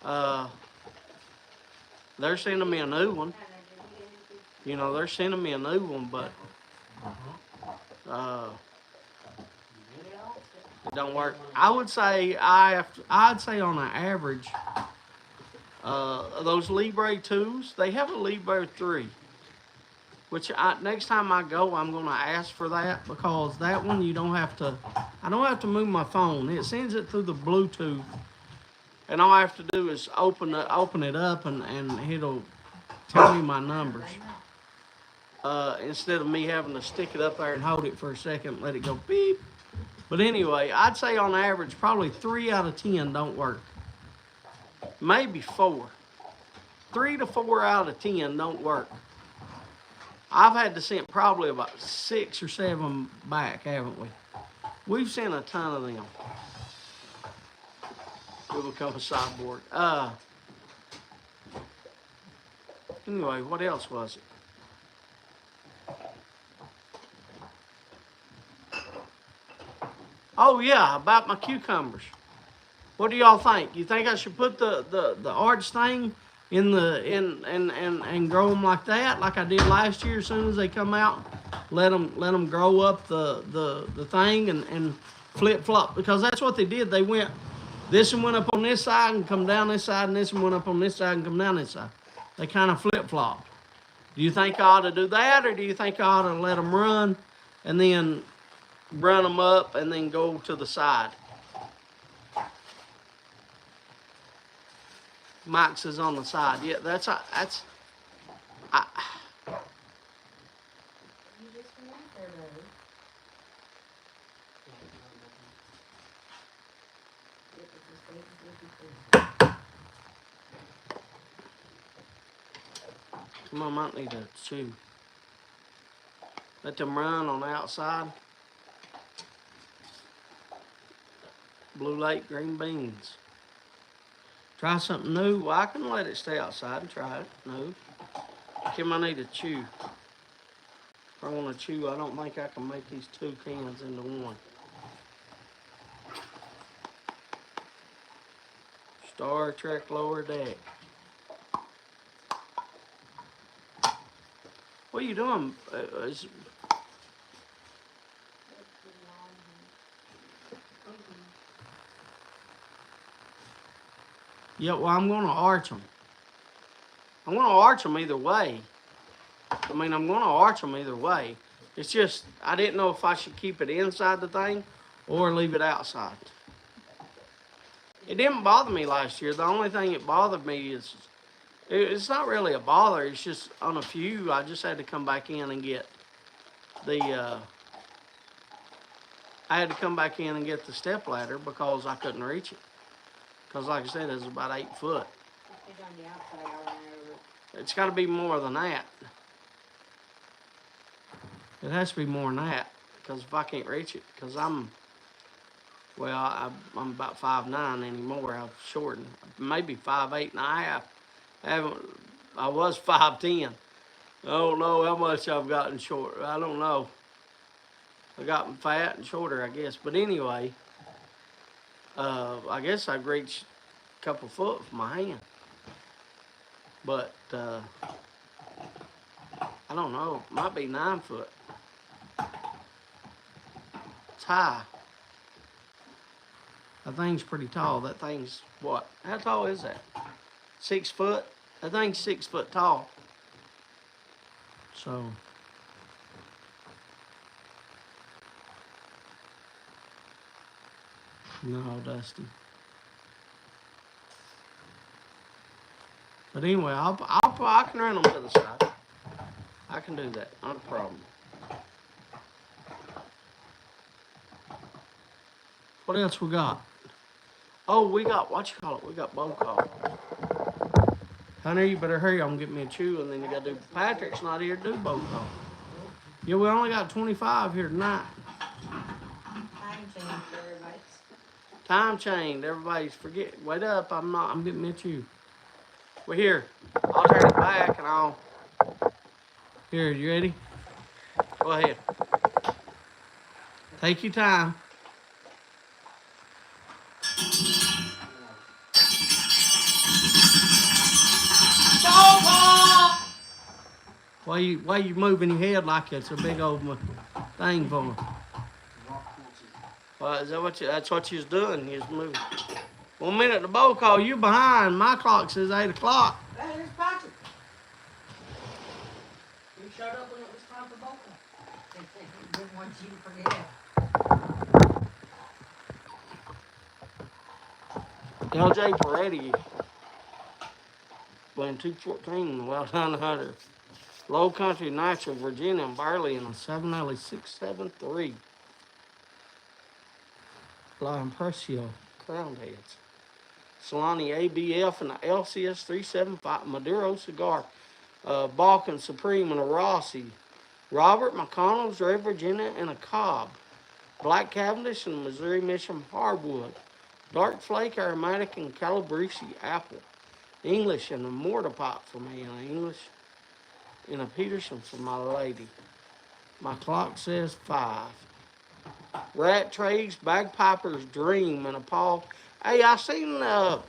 S1: They're sending me a new one. You know, they're sending me a new one, but it don't work. I would say I'd say on an average, those Libre 2s, they have a Libre 3. Which next time I go, I'm gonna ask for that because that one you don't have to. I don't have to move my phone. It sends it through the Bluetooth, and all I have to do is open it up, and it'll tell me my numbers. Instead of me having to stick it up there and hold it for a second, and let it go beep. But anyway, I'd say on average, probably 3 out of 10 don't work. Maybe 4. 3 to 4 out of 10 don't work. I've had to send probably about 6 or 7 back, haven't we? We've sent a ton of them. We'll become a sideboard. Anyway, what else was it? Oh yeah, about my cucumbers. What do y'all think? You think I should put the arch thing in and grow them like that, like I did last year? As soon as they come out, let them grow up the thing and flip flop, because that's what they did. They went, this one went up on this side and come down this side, and this one went up on this side and come down this side. They kind of flip flopped. Do you think I ought to do that, or do you think I ought to let them run and then run them up and then go to the side? Mike's is on the side. Yeah, that's.
S2: You just went out there, buddy.
S1: Come on, I might need to chew. Let them run on the outside. Blue Lake green beans. Try something new. Well, I can let it stay outside and try it. No. Kim, I need to chew. If I want to chew, I don't think I can make these 2 cans into one. Star Trek Lower Deck. What are you doing? Yeah, well, I'm going to arch them. I'm going to arch them either way. I mean, I'm going to arch them either way. It's just, I didn't know if I should keep it inside the thing or leave it outside. It didn't bother me last year. The only thing that bothered me is, it's not really a bother. It's just on a few, I just had to come back in and get the, I had to come back in and get the step ladder because I couldn't reach it. Because like I said, it's about 8 foot.
S2: It's on the outside, I ran over.
S1: It's got to be more than that. It has to be more than that. Because if I can't reach it, because I'm about 5'9" anymore. I've shortened. Maybe 5'8 and a half. I was 5'10". I don't know how much I've gotten short. I don't know. I gotten fat and shorter, I guess. But anyway, I guess I've reached a couple foot with my hand. But I don't know. It might be 9 foot. It's high. That thing's pretty tall. That thing's what? How tall is that? 6 foot? That thing's 6 foot tall. So. No, Dusty. But anyway, I can run them to the side. I can do that. Not a problem. What else we got? Oh, we got, what you call it? We got bow call. Honey, you better hurry on and get me a chew, and then you got to do, Patrick's not here to do bow call. Yeah, we only got 25 here tonight.
S2: Time change for everybody.
S1: Time changed. Everybody's forget. Wait up. I'm getting me a chew. Well, here. I'll turn it back and I'll. Here, you ready? Go ahead. Take your time. Why you moving your head like it's a big old thing for? Is that what that's what you was doing? You was moving. 1 minute to bowl call. You behind. My clock says 8 o'clock.
S3: Hey, there's Patrick. You showed up when it was time for bowl call. Didn't want you to forget.
S1: LJ Peretti playing 214. Well done, Hunter. Low Country Natural, Virginia and Barley in a 7 alley 673. La Impresio, Crown Heads. Solani ABF and the LCS 375 Maduro Cigar. Balkan Supreme and a Rossi. Robert McConnell's Red Virginia and a Cobb. Black Cavendish and Missouri Mission Hardwood. Dark Flake Aromatic and Calabrese Apple. English and a Mortar Pot for me, and an English and a Peterson for my lady. My clock says 5. Rat Trays, Bagpiper's Dream, and a Paul. Hey, I seen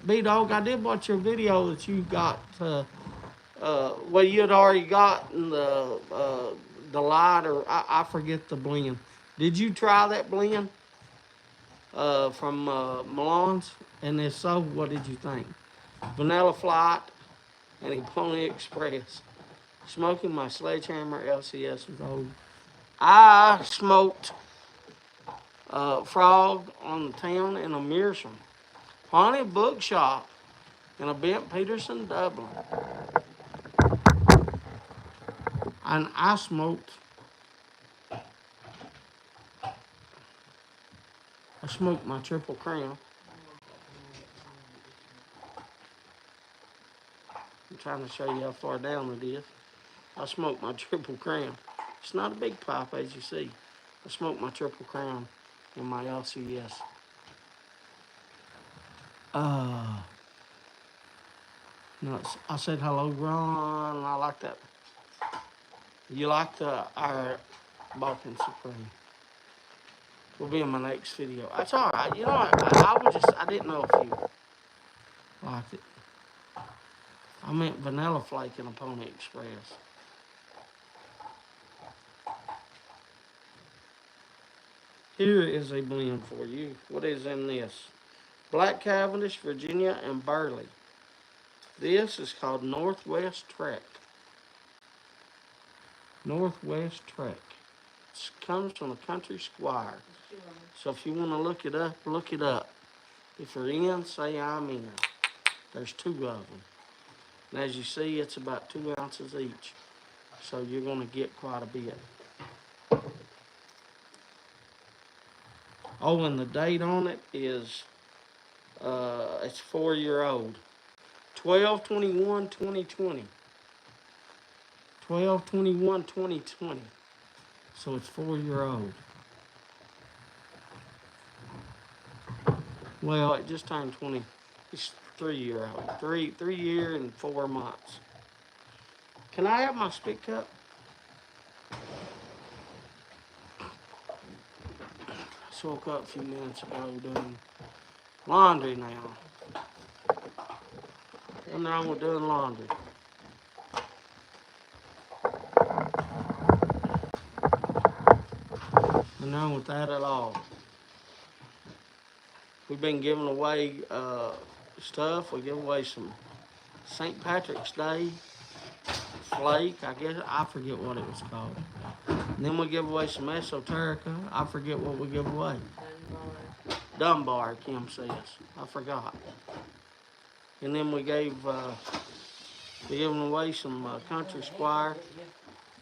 S1: B-Dog. I did watch your video that you got. Well, you had already gotten the light, or I forget the blend. Did you try that blend from Milan's? And if so, what did you think? Vanilla Flight and a Pony Express. Smoking my Sledgehammer LCS with old. I smoked Frog on the Town and a Meerschaum. Pawnee Bookshop and a Bent Peterson Dublin. And I smoked my Triple Crown. I'm trying to show you how far down it is. I smoked my Triple Crown. It's not a big pipe, as you see. I smoked my Triple Crown in my LCS. No, I said hello, Ron. I like that. You like our Balkan Supreme? Will be in my next video. That's all right. You know, I didn't know if you liked it. I meant Vanilla Flake and a Pony Express. Here is a blend for you. What is in this? Black Cavendish, Virginia, and Burley. This is called Northwest Trek. Northwest Trek. It comes from the Country Squire. So if you want to look it up, look it up. If you're in, say I'm in. There's 2 of them. And as you see, it's about 2 ounces each. So you're going to get quite a bit. Oh, and the date on it is, it's 4-year-old. 12/21/2020. 12/21/2020. So it's 4-year-old. Well, it just turned 20. It's 3-year-old. 3 year and 4 months. Can I have my spit cup? I woke up a few minutes ago doing laundry now. Nothing wrong with doing laundry. Nothing wrong with that at all. We've been giving away stuff. We give away some St. Patrick's Day flake. I guess I forget what it was called. And then we give away some esoterica. I forget what we give away. Dunbar, Kim says. I forgot. And then we giving away some Country Squire.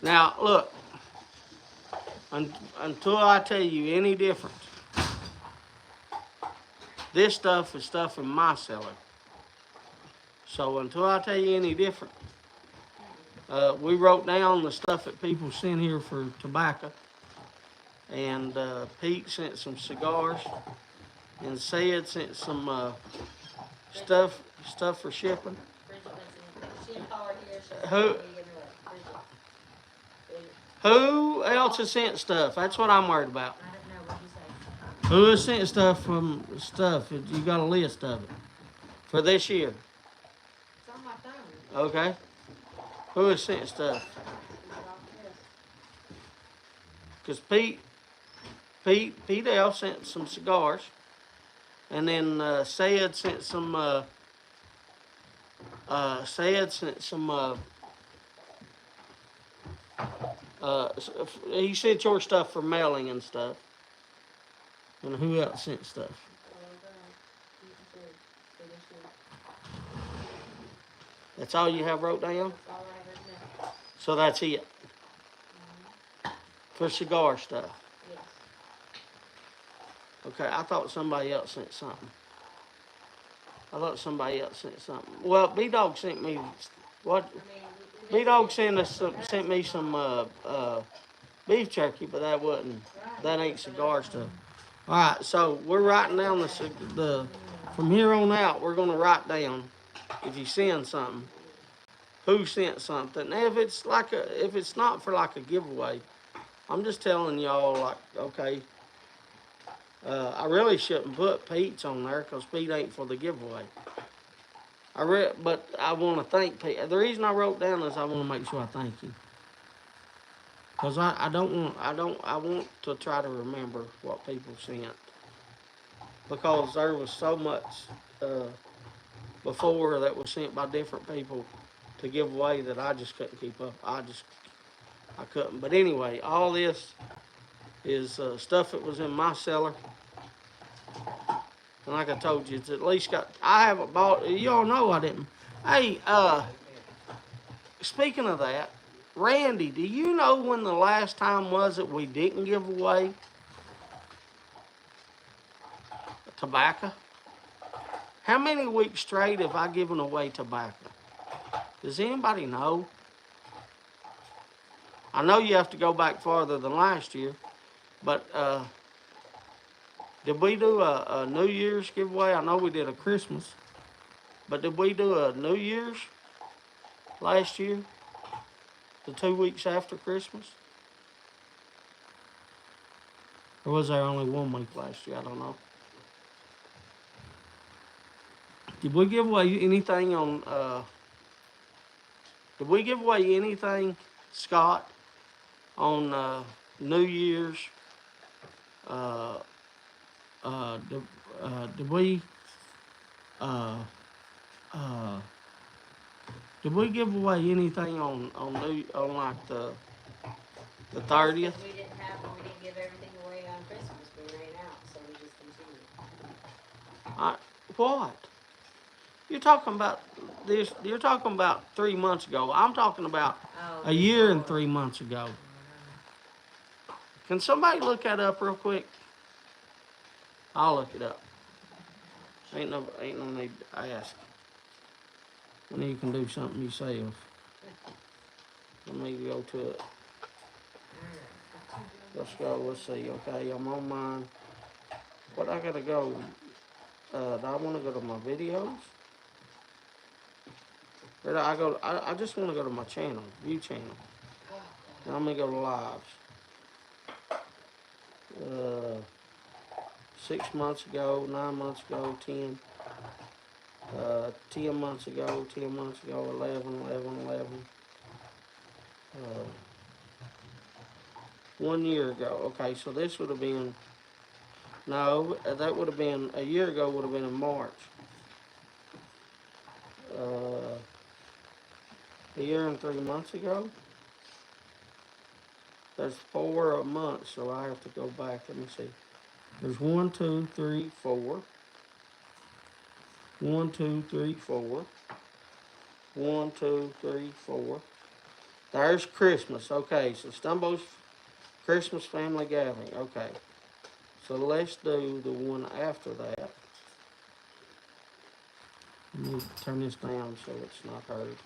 S1: Now look, until I tell you any different, this stuff is stuff in my cellar. So until I tell you any different, we wrote down the stuff that people sent here for tobacco. And Pete sent some cigars. And Sid sent some stuff for shipping. Who else has sent stuff? That's what I'm worried about.
S2: I don't know what you say.
S1: Who has sent stuff from stuff? You got a list of it for this year?
S2: It's on my phone.
S1: Okay. Who has sent stuff? Because Pete L sent some cigars. And then Sayed sent some. Sayed sent some. He sent your stuff for mailing and stuff. And who else sent stuff? That's all you have wrote down?
S2: That's all I have written down.
S1: So that's it. For cigar stuff.
S2: Yes.
S1: Okay, I thought somebody else sent something. Well, B-Dog sent me what?
S2: I mean,
S1: B-Dog sent me some beef jerky, but that ain't cigar stuff. All right, so we're writing down the from here on out. We're gonna write down if you send something, who sent something. If it's not for like a giveaway, I'm just telling y'all like, okay. I really shouldn't put Pete's on there because Pete ain't for the giveaway. But I want to thank Pete. The reason I wrote down is I want to make sure I thank you. Because I want to try to remember what people sent. Because there was so much before that was sent by different people to give away that I just couldn't keep up. I couldn't. But anyway, all this is stuff that was in my cellar. And like I told you, it's at least I haven't bought, you all know I didn't. Hey, speaking of that, Randy, do you know when the last time was that we didn't give away tobacco? How many weeks straight have I given away tobacco? Does anybody know? I know you have to go back farther than last year, but did we do a New Year's giveaway? I know we did a Christmas, but did we do a New Year's last year? The 2 weeks after Christmas? Or was there only 1 week last year? I don't know. Did we give away anything did we give away anything, Scott, on New Year's? Did we did we give away anything on like the 30th?
S2: We didn't give everything away on Christmas. We ran out, so we just continued.
S1: What? You're talking about this. You're talking about 3 months ago. I'm talking about a year and 3 months ago. Can somebody look that up real quick? I'll look it up. Ain't no need to ask. When you can do something yourself. Let me go to it. Let's go. Let's see. Okay, I'm on mine. What I gotta go? Do I want to go to my videos? Or do I go? I just want to go to my channel, view channel. And I'm gonna go to lives. 6 months ago, 9 months ago, 10. 10 months ago, 10 months ago, 11. 1 year ago. Okay, so this would have been, no, that would have been, a year ago would have been in March. A year and 3 months ago. There's 4 months, so I have to go back. Let me see. There's 1, 2, 3, 4. 1, 2, 3, 4. 1, 2, 3, 4. There's Christmas. Okay, so Stumbo's Christmas family gathering. Okay. So let's do the one after that. Let me turn this down so it's not heard.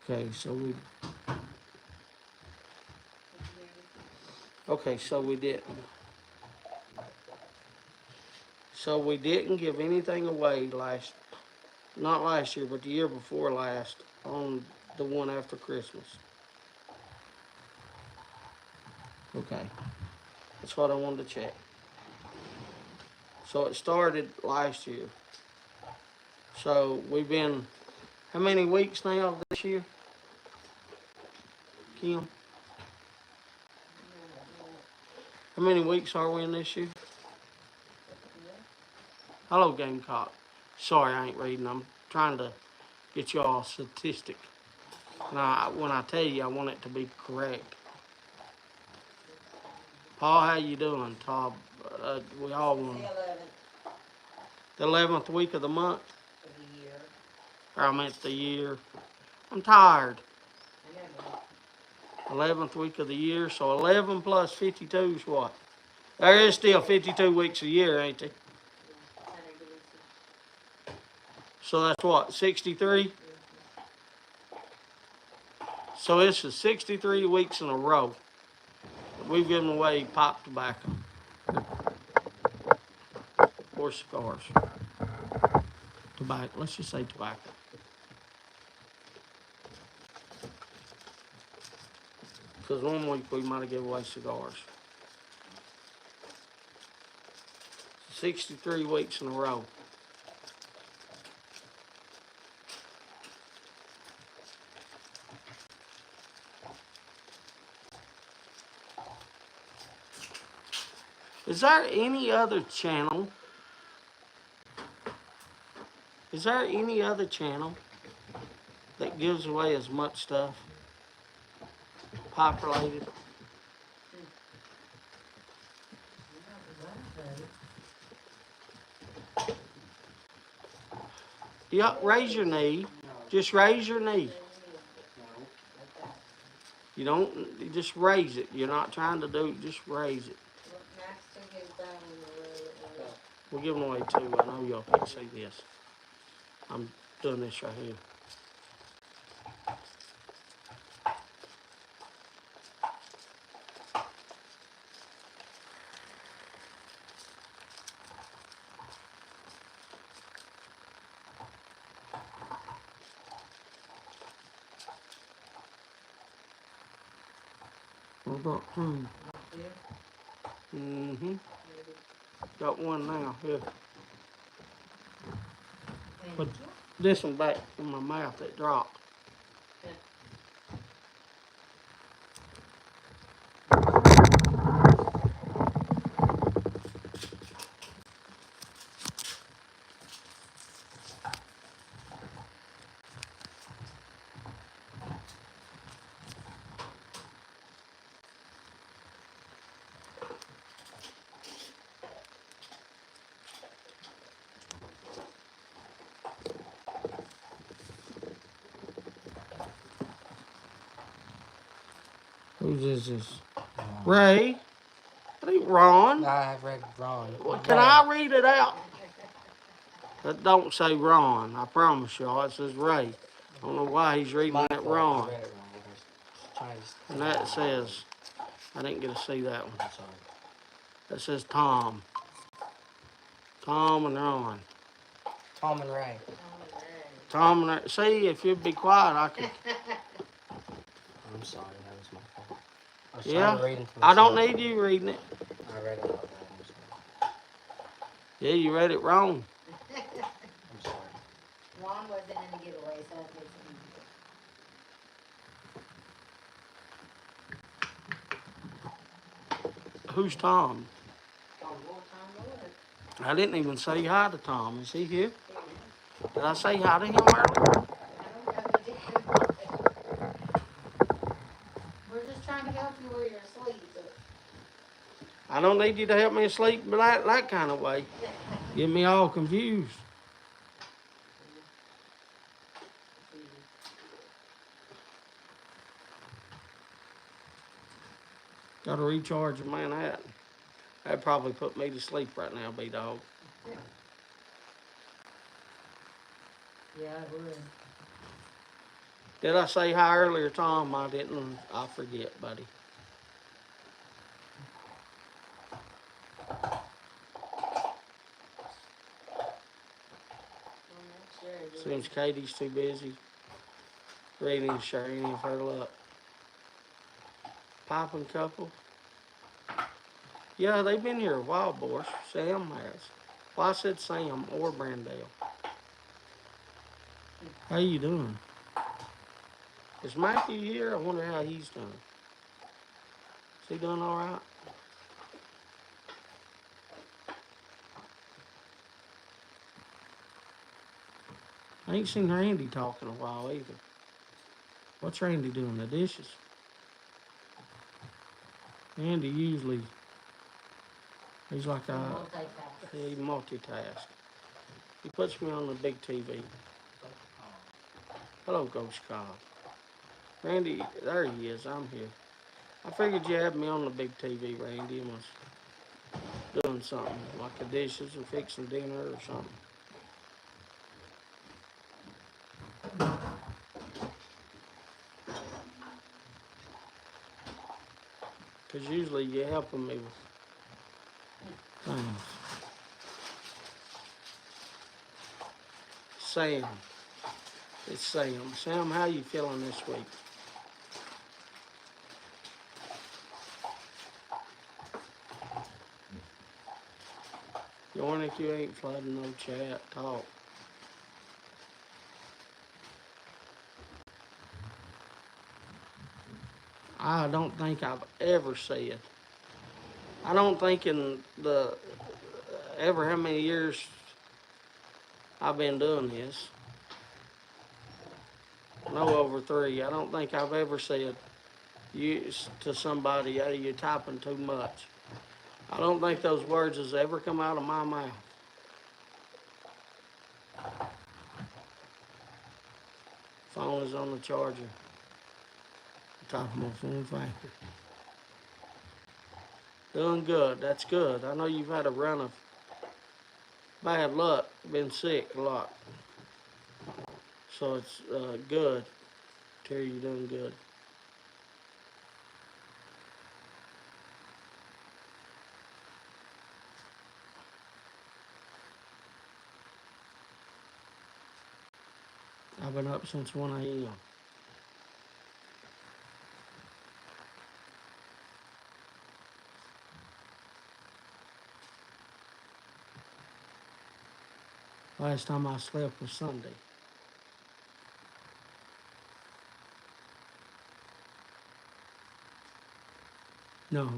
S1: Okay, so we. Okay, so we didn't. So we didn't give anything away not last year, but the year before last on the one after Christmas. Okay, that's what I wanted to check. So it started last year. So we've been, how many weeks now this year, Kim? How many weeks are we in this year? Hello, Gamecock. Sorry, I ain't reading. I'm trying to get y'all a statistic. And when I tell you, I want it to be correct. Paul, how you doing, Todd? We all want the 11th week of the month.
S2: Of the year.
S1: Or I meant the year. I'm tired.
S2: I know.
S1: 11th week of the year. So 11 plus 52 is what? There is still 52 weeks a year, ain't there? So that's what, 63? So this is 63 weeks in a row that we've given away pipe tobacco or cigars. Tobacco, let's just say tobacco. Because one week we might have given away cigars. 63 weeks in a row. Is there any other channel? Is there any other channel that gives away as much stuff? Pipe related? Yeah, raise your knee. Just raise your knee. You don't, you just raise it. You're not trying to do, just raise it. We're giving away two. I know y'all can't see this. I'm doing this right here. We've got two. Mm-hmm. Got one now, here. But this one back in my mouth, it dropped. Whose is this? Ray? That ain't Ron.
S4: I read Ron.
S1: Well, can I read it out? That don't say Ron. I promise y'all. It says Ray. I don't know why he's reading it Ron.
S4: I read it wrong.
S1: And that says, I didn't get to see that one.
S4: I'm sorry.
S1: That says Tom. Tom and Ron.
S4: Tom and Ray.
S1: Tom and Ray. See, if you'd be quiet, I could.
S4: I'm sorry, that was my fault. I was
S1: Yeah,
S4: trying to read them for
S1: I don't
S4: myself.
S1: need you reading it.
S4: I read it out loud. I'm sorry.
S1: Yeah, you read it wrong.
S4: I'm sorry.
S2: Ron wasn't in the giveaway, so that makes it easier.
S1: Who's Tom?
S2: Tom Lord.
S1: I didn't even say hi to Tom. Is he here? Did I say hi to him earlier?
S2: We're just trying to help you where you're asleep. So.
S1: I don't need you to help me sleep that kind of way. Get me all confused. Got to recharge a man that. That'd probably put me to sleep right now, B-Dog.
S3: Yeah, it would.
S1: Did I say hi earlier, Tom? I didn't. I forget, buddy.
S2: I'm not sure.
S1: Seems Katie's too busy reading and sharing of her luck. Piping couple. Yeah, they've been here a while, boys. Sam has. Well, I said Sam or Brandale. How you doing? Is Matthew here? I wonder how he's doing. Is he doing all right? I ain't seen Randy talk in a while either. What's Randy doing? The dishes? Randy usually, he's like he multitask. He puts me on the big TV. Hello, Ghost Cobb. Randy, there he is. I'm here. I figured you had me on the big TV, Randy, and was doing something, like the dishes or fixing dinner or something. Because usually you're helping me with things. Sam. It's Sam. Sam, how you feeling this week? If you ain't flooding no chat, talk. I don't think I've ever said. I don't think in the ever how many years I've been doing this. No over 3. I don't think I've ever said you to somebody, hey, you're typing too much. I don't think those words has ever come out of my mouth. Phone is on the charger. Top of my phone factor. Doing good. That's good. I know you've had a run of bad luck. Been sick a lot. So it's good. Terry, you're doing good. I've been up since 1 a.m. Last time I slept was Sunday. No.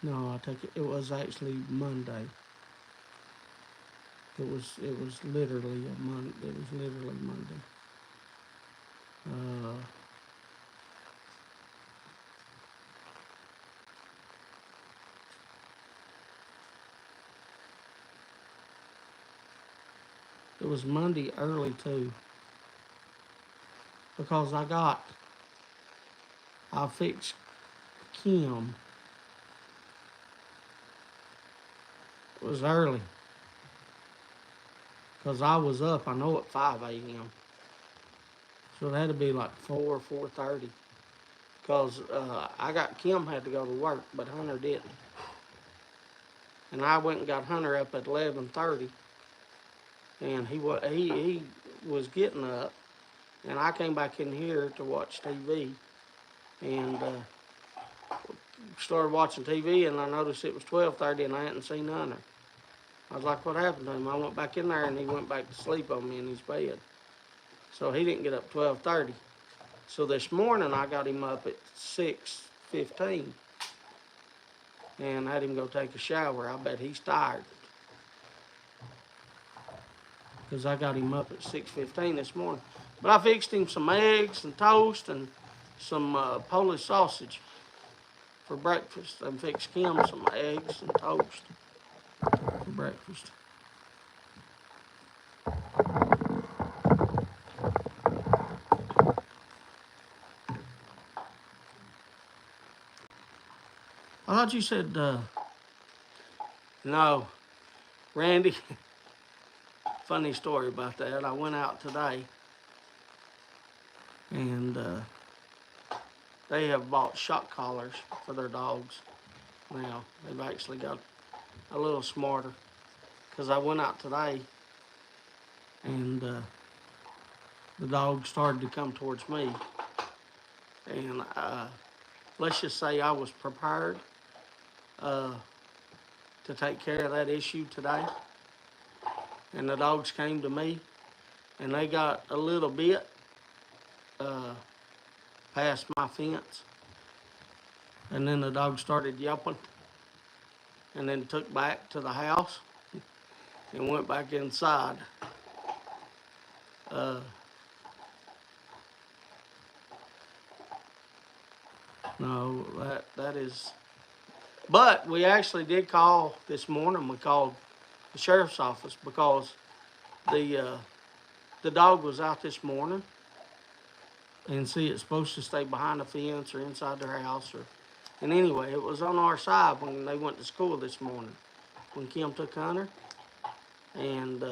S1: No, I take it. It was actually Monday. It was literally a Monday. It was literally Monday. It was Monday early too. Because I fixed Kim. It was early. Because I was up, I know, at 5 a.m. So it had to be like 4:30. Because I got Kim had to go to work, but Hunter didn't. And I went and got Hunter up at 11:30. And he was getting up. And I came back in here to watch TV. And started watching TV, and I noticed it was 12:30 and I hadn't seen Hunter. I was like, what happened to him? I went back in there and he went back to sleep on me in his bed. So he didn't get up 12:30. So this morning I got him up at 6:15 and had him go take a shower. I bet he's tired. Because I got him up at 6:15 this morning. But I fixed him some eggs and toast and some Polish sausage for breakfast. I fixed Kim some eggs and toast for breakfast. I thought you said, no, Randy, funny story about that. I went out today, and they have bought shock collars for their dogs now. They've actually got a little smarter. Because I went out today, and the dog started to come towards me. And let's just say I was prepared to take care of that issue today. And the dogs came to me, and they got a little bit past my fence. And then the dog started yelping, and then took back to the house and went back inside. No, that is. But we actually did call this morning. We called the sheriff's office because the dog was out this morning, and see, it's supposed to stay behind the fence or inside their house, or. And anyway, it was on our side when they went to school this morning, when Kim took Hunter, and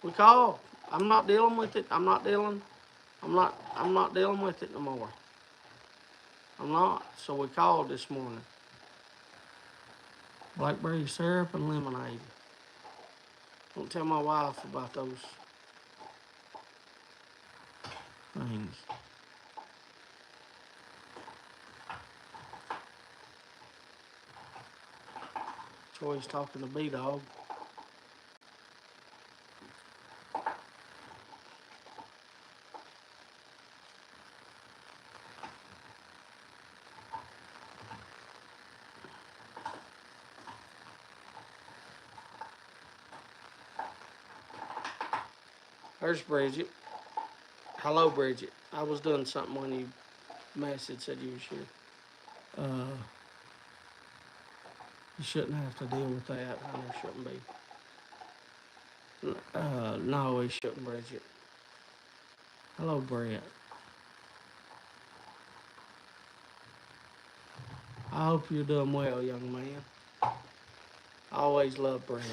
S1: we called. I'm not dealing with it. I'm not dealing with it no more. I'm not. So we called this morning. Blackberry syrup and lemonade. Don't tell my wife about those things. Troy's talking to B-Dog. There's Bridget. Hello, Bridget. I was doing something when you messaged, said you was here. You shouldn't have to deal with that. Hunter shouldn't be. No, he shouldn't, Bridget. Hello, Brett. I hope you're doing well, young man. I always love Brett.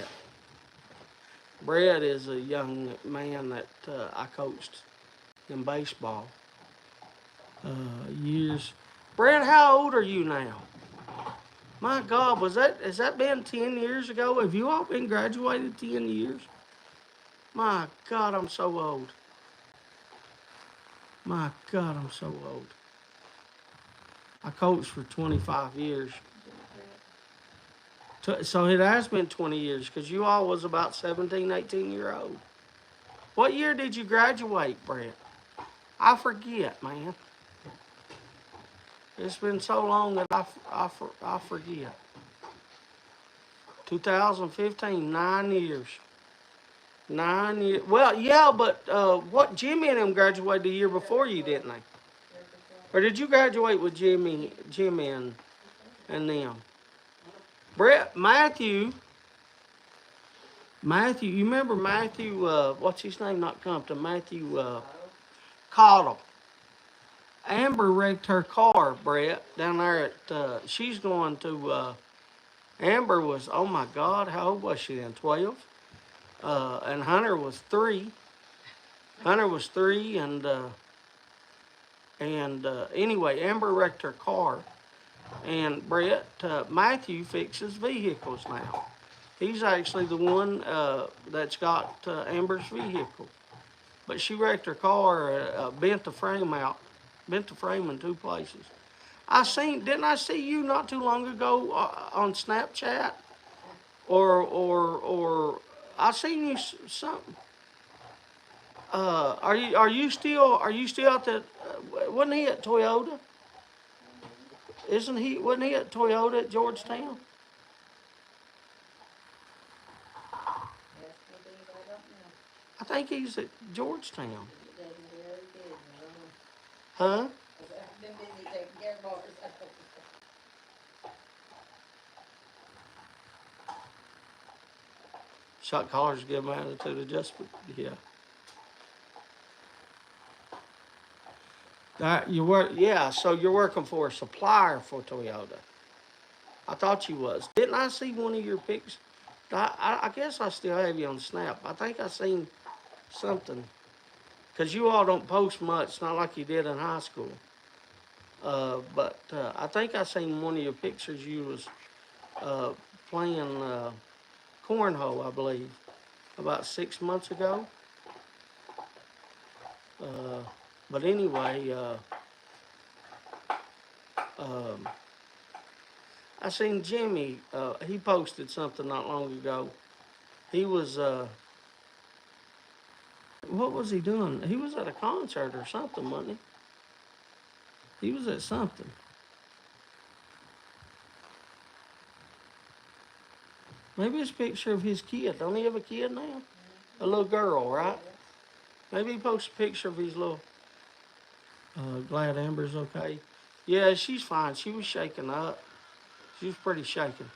S1: Brett is a young man that I coached in baseball years. Brett, how old are you now? My God, has that been 10 years ago? Have you all been graduated 10 years? My God, I'm so old. My God, I'm so old. I coached for 25 years. So it has been 20 years because you all was about 17, 18-year-old. What year did you graduate, Brett? I forget, man. It's been so long that I forget. 2015, 9 years. 9 years. Well, yeah, but what Jimmy and them graduated the year before you, didn't they? Or did you graduate with Jimmy and them? Brett, Matthew, you remember Matthew, what's his name, not Compton, Matthew Cottle. Amber wrecked her car, Brett, down there at, she's going to, Amber was, oh my God, how old was she then, 12? And Hunter was 3. Hunter was 3, and anyway, Amber wrecked her car, and Brett, Matthew fixes vehicles now. He's actually the one that's got Amber's vehicle. But she wrecked her car, bent the frame in 2 places. Didn't I see you not too long ago on Snapchat? Or I seen you something. Are you still at the? Wasn't he at Toyota? Wasn't he at Toyota at Georgetown? I think he's at Georgetown. Huh? Shot callers give them attitude adjustment. Yeah. So you're working for a supplier for Toyota. I thought you was. Didn't I see one of your pics I guess I still have you on Snap. I think I seen something. Because you all don't post much, not like you did in high school. But I think I seen one of your pictures you was playing cornhole, I believe, about 6 months ago. Uh, but anyway, um, I seen Jimmy. He posted something not long ago. He was, what was he doing? He was at a concert or something, wasn't he? He was at something. Maybe it's a picture of his kid. Don't he have a kid now? A little girl, right? Maybe he posts a picture of his little. Glad Amber's okay. Yeah, she's fine. She was shaken up. She was pretty shaken.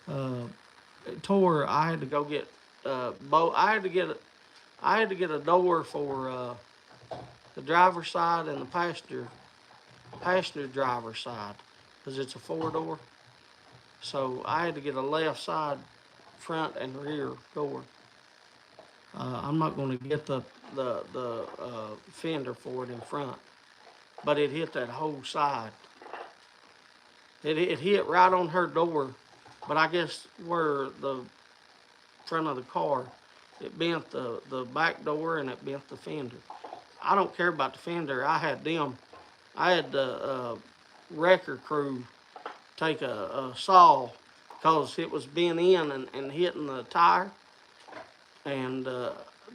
S1: It tore. I had to go get I had to get a door for the driver's side and the passenger driver's side, because it's a 4-door. So I had to get a left side, front and rear door. I'm not going to get the fender for it in front, but it hit that whole side. It hit right on her door, but I guess where the front of the car, it bent the back door and it bent the fender. I don't care about the fender. I had the wrecker crew take a saw because it was bent in and hitting the tire, and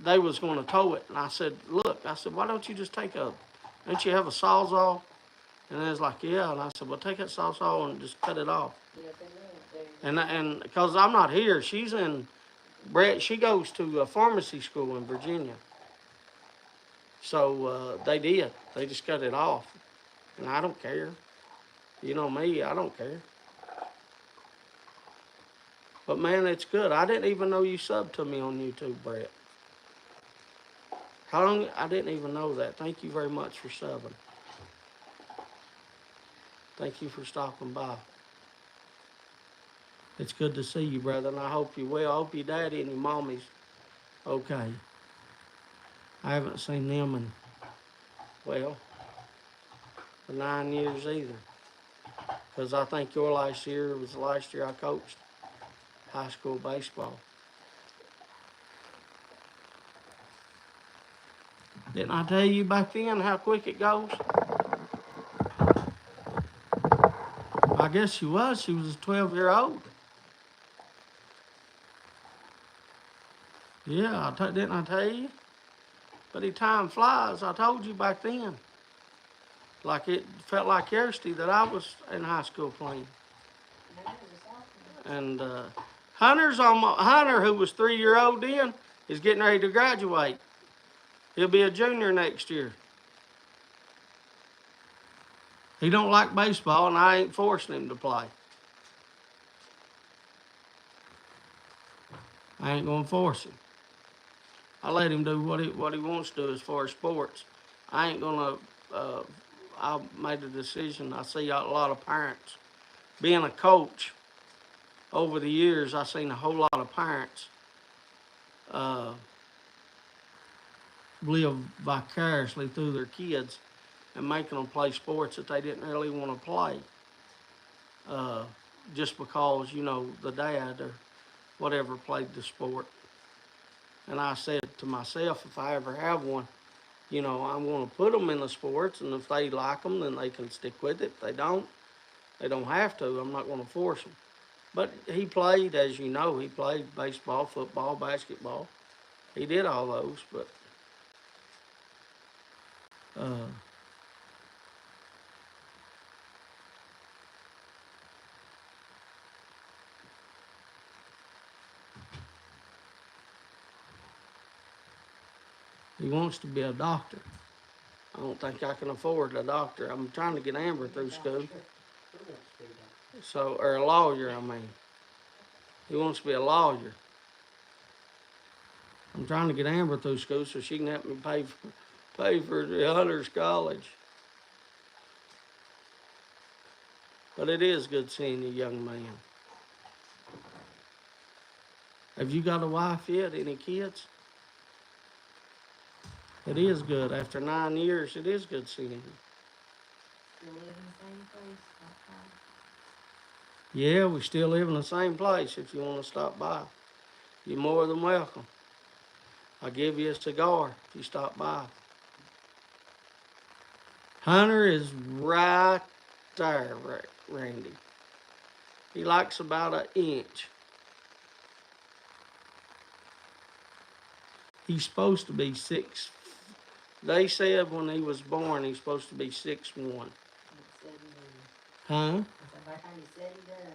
S1: they was going to tow it. And I said, look, I said, why don't you just don't you have a sawzall? And they was like, yeah. And I said, well, take that sawzall and just cut it off. And because I'm not here, she's in Brett. She goes to a pharmacy school in Virginia. So they did. They just cut it off, and I don't care. You know me, I don't care. But man, it's good. I didn't even know you subbed to me on YouTube, Brett. How long? I didn't even know that. Thank you very much for subbing. Thank you for stopping by. It's good to see you, brother, and I hope you're well. I hope your daddy and your mommy's okay. I haven't seen them in, well, for 9 years either. Because I think your last year was the last year I coached high school baseball. Didn't I tell you back then how quick it goes? I guess she was. She was a 12-year-old. Yeah, didn't I tell you? But the time flies. I told you back then. Like it felt like yesterday that I was in high school playing. And Hunter, who was 3-year-old then, is getting ready to graduate. He'll be a junior next year. He don't like baseball, and I ain't forcing him to play. I ain't gonna force him. I let him do what he wants to do as far as sports. I ain't gonna. I made a decision. I see a lot of parents. Being a coach, over the years, I've seen a whole lot of parents live vicariously through their kids and making them play sports that they didn't really want to play. Just because, the dad or whatever played the sport. And I said to myself, if I ever have one, I'm going to put them in the sports, and if they like them, then they can stick with it. If they don't have to. I'm not going to force them. But he played, as you know, he played baseball, football, basketball. He did all those, but he wants to be a doctor. I don't think I can afford a doctor. I'm trying to get Amber through school. So, or a lawyer, I mean. He wants to be a lawyer. I'm trying to get Amber through school so she can help me pay for the Hunter's college. But it is good seeing you, young man. Have you got a wife yet? Any kids? It is good. After 9 years, it is good seeing you.
S2: Still live in the same place, not far.
S1: Yeah, we still live in the same place if you want to stop by. You're more than welcome. I'll give you a cigar if you stop by. Hunter is right there, Randy. He likes about an inch. He's supposed to be 6. They said when he was born he's supposed to be 6'1". Huh?
S2: By the time he said he done.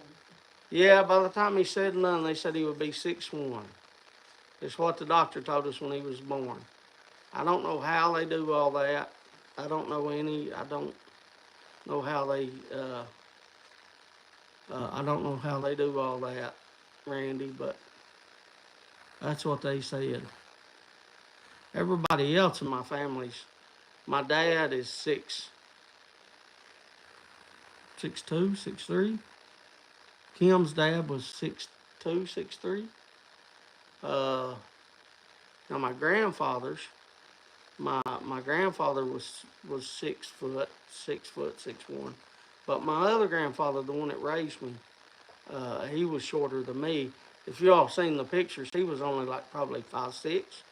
S1: Yeah, by the time he said none, they said he would be 6'1". It's what the doctor told us when he was born. I don't know how they do all that. I don't know how they, I don't know how they do all that, Randy, but that's what they said. Everybody else in my family's, my dad is 6'2", 6'3". Kim's dad was 6'2", 6'3". Now my grandfather's, my grandfather was 6 foot, 6'1". But my other grandfather, the one that raised me, he was shorter than me. If you all seen the pictures, he was only like probably 5'6".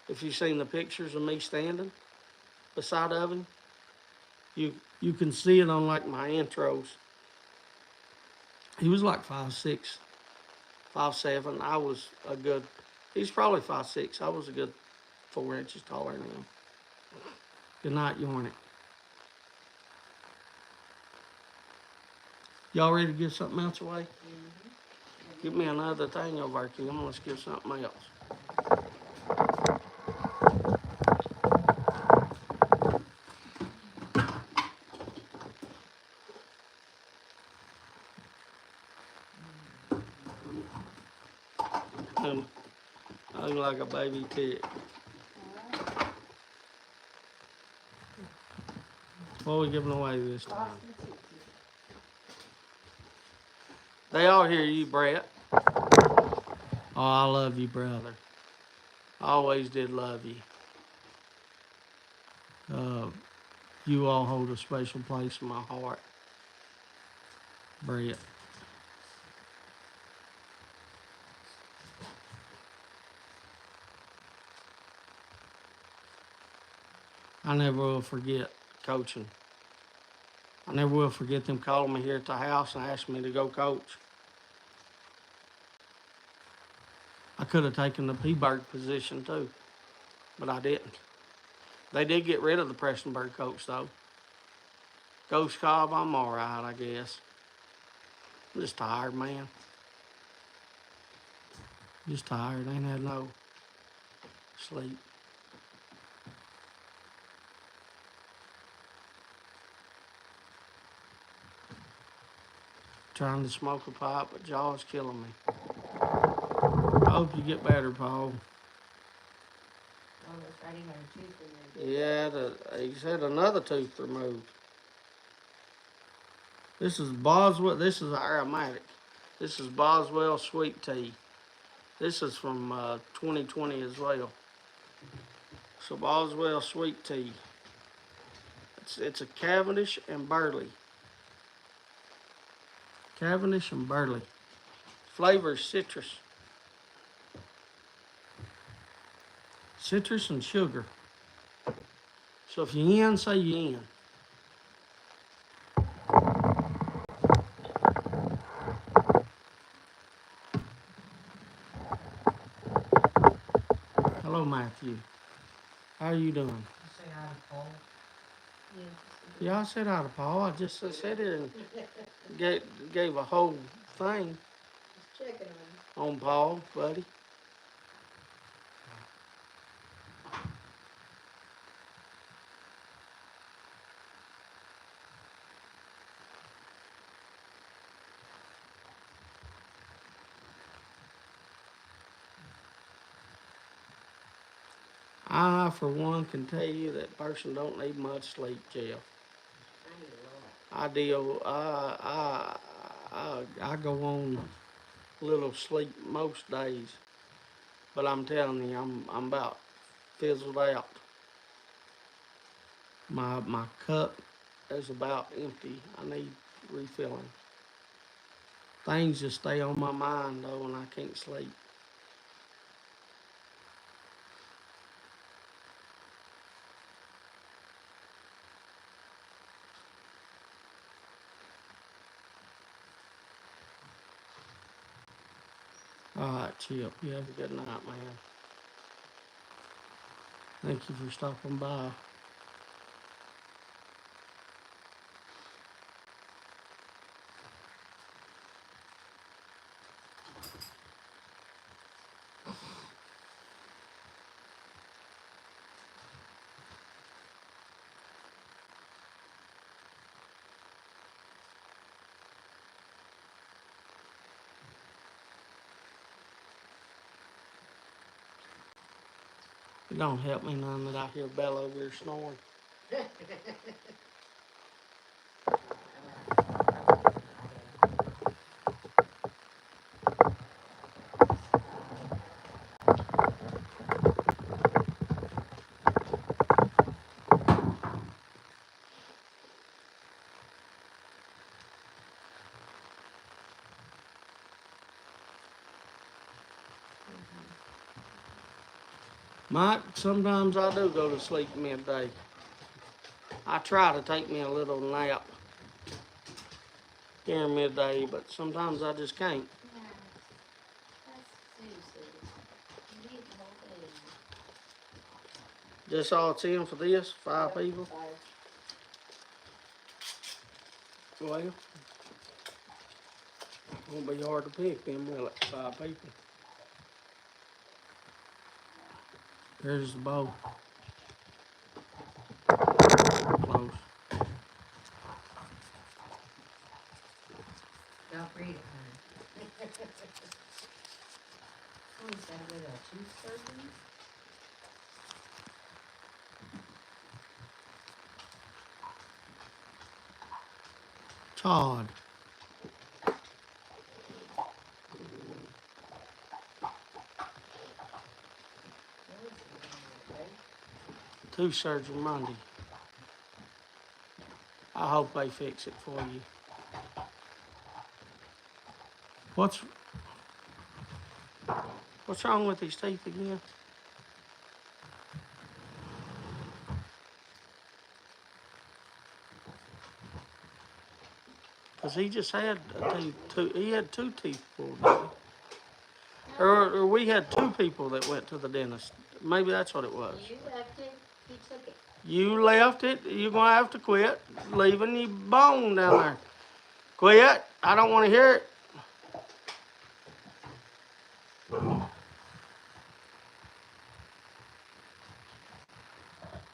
S1: If you've seen the pictures of me standing beside of him, you can see it on like my intros. He was like 5'6", 5'7". I was a good. He's probably 5'6". I was a good 4 inches taller than him. Good night, Yornik. Y'all ready to give something else away?
S2: Mm-hmm.
S1: Give me another thing over here, Kim. Let's give something else. Hung like a baby tick. What are we giving away this time? They all hear you, Brett. Oh, I love you, brother. I always did love you. You all hold a special place in my heart, Brett. I never will forget coaching. I never will forget them calling me here at the house and asking me to go coach. I could have taken the Peaburg position too, but I didn't. They did get rid of the Prestonburg coach though. Coach Cobb, I'm all right, I guess. I'm just tired, man. Just tired. Ain't had no sleep. Trying to smoke a pipe, but jaw's killing me. I hope you get better, Paul.
S2: Oh, that's right, he had a tooth removed.
S1: Yeah, he's had another tooth removed. This is Boswell. This is aromatic. This is Boswell sweet tea. This is from 2020 as well. So Boswell sweet tea. It's a Cavendish and Burley. Cavendish and Burley. Flavor is citrus. Citrus and sugar. So if you're in, say you're in. Hello, Matthew. How are you doing?
S3: You say hi to Paul.
S1: Yeah, I said hi to Paul. I just sat here and gave a whole thing
S2: Just checking on him.
S1: on Paul, buddy. I, for one, can tell you that person don't need much sleep, Jeff.
S2: I need a lot.
S1: I deal. I go on little sleep most days. But I'm telling you, I'm about fizzled out. My cup is about empty. I need refilling. Things just stay on my mind though, and I can't sleep. All right, Chip. You have a good night, man. Thank you for stopping by. It don't help me none that I hear Bella over here snoring. Mike, sometimes I do go to sleep midday. I try to take me a little nap during midday, but sometimes I just can't.
S2: That's Susie. You need the whole thing.
S1: Just all it's in for this, 5 people.
S2: Five.
S1: Well, won't be hard to pick them, will it? 5 people. There's the bow. Close.
S3: Don't read it, honey. Oh, is that with a tooth surgery?
S1: Todd. Tooth surgery Monday. I hope they fix it for you. What's wrong with his teeth again? Cause he just had he had 2 teeth pulled out. Or we had 2 people that went to the dentist. Maybe that's what it was.
S2: You left it, he took it.
S1: You left it. You're gonna have to quit leaving your bone down there. Quit. I don't want to hear it.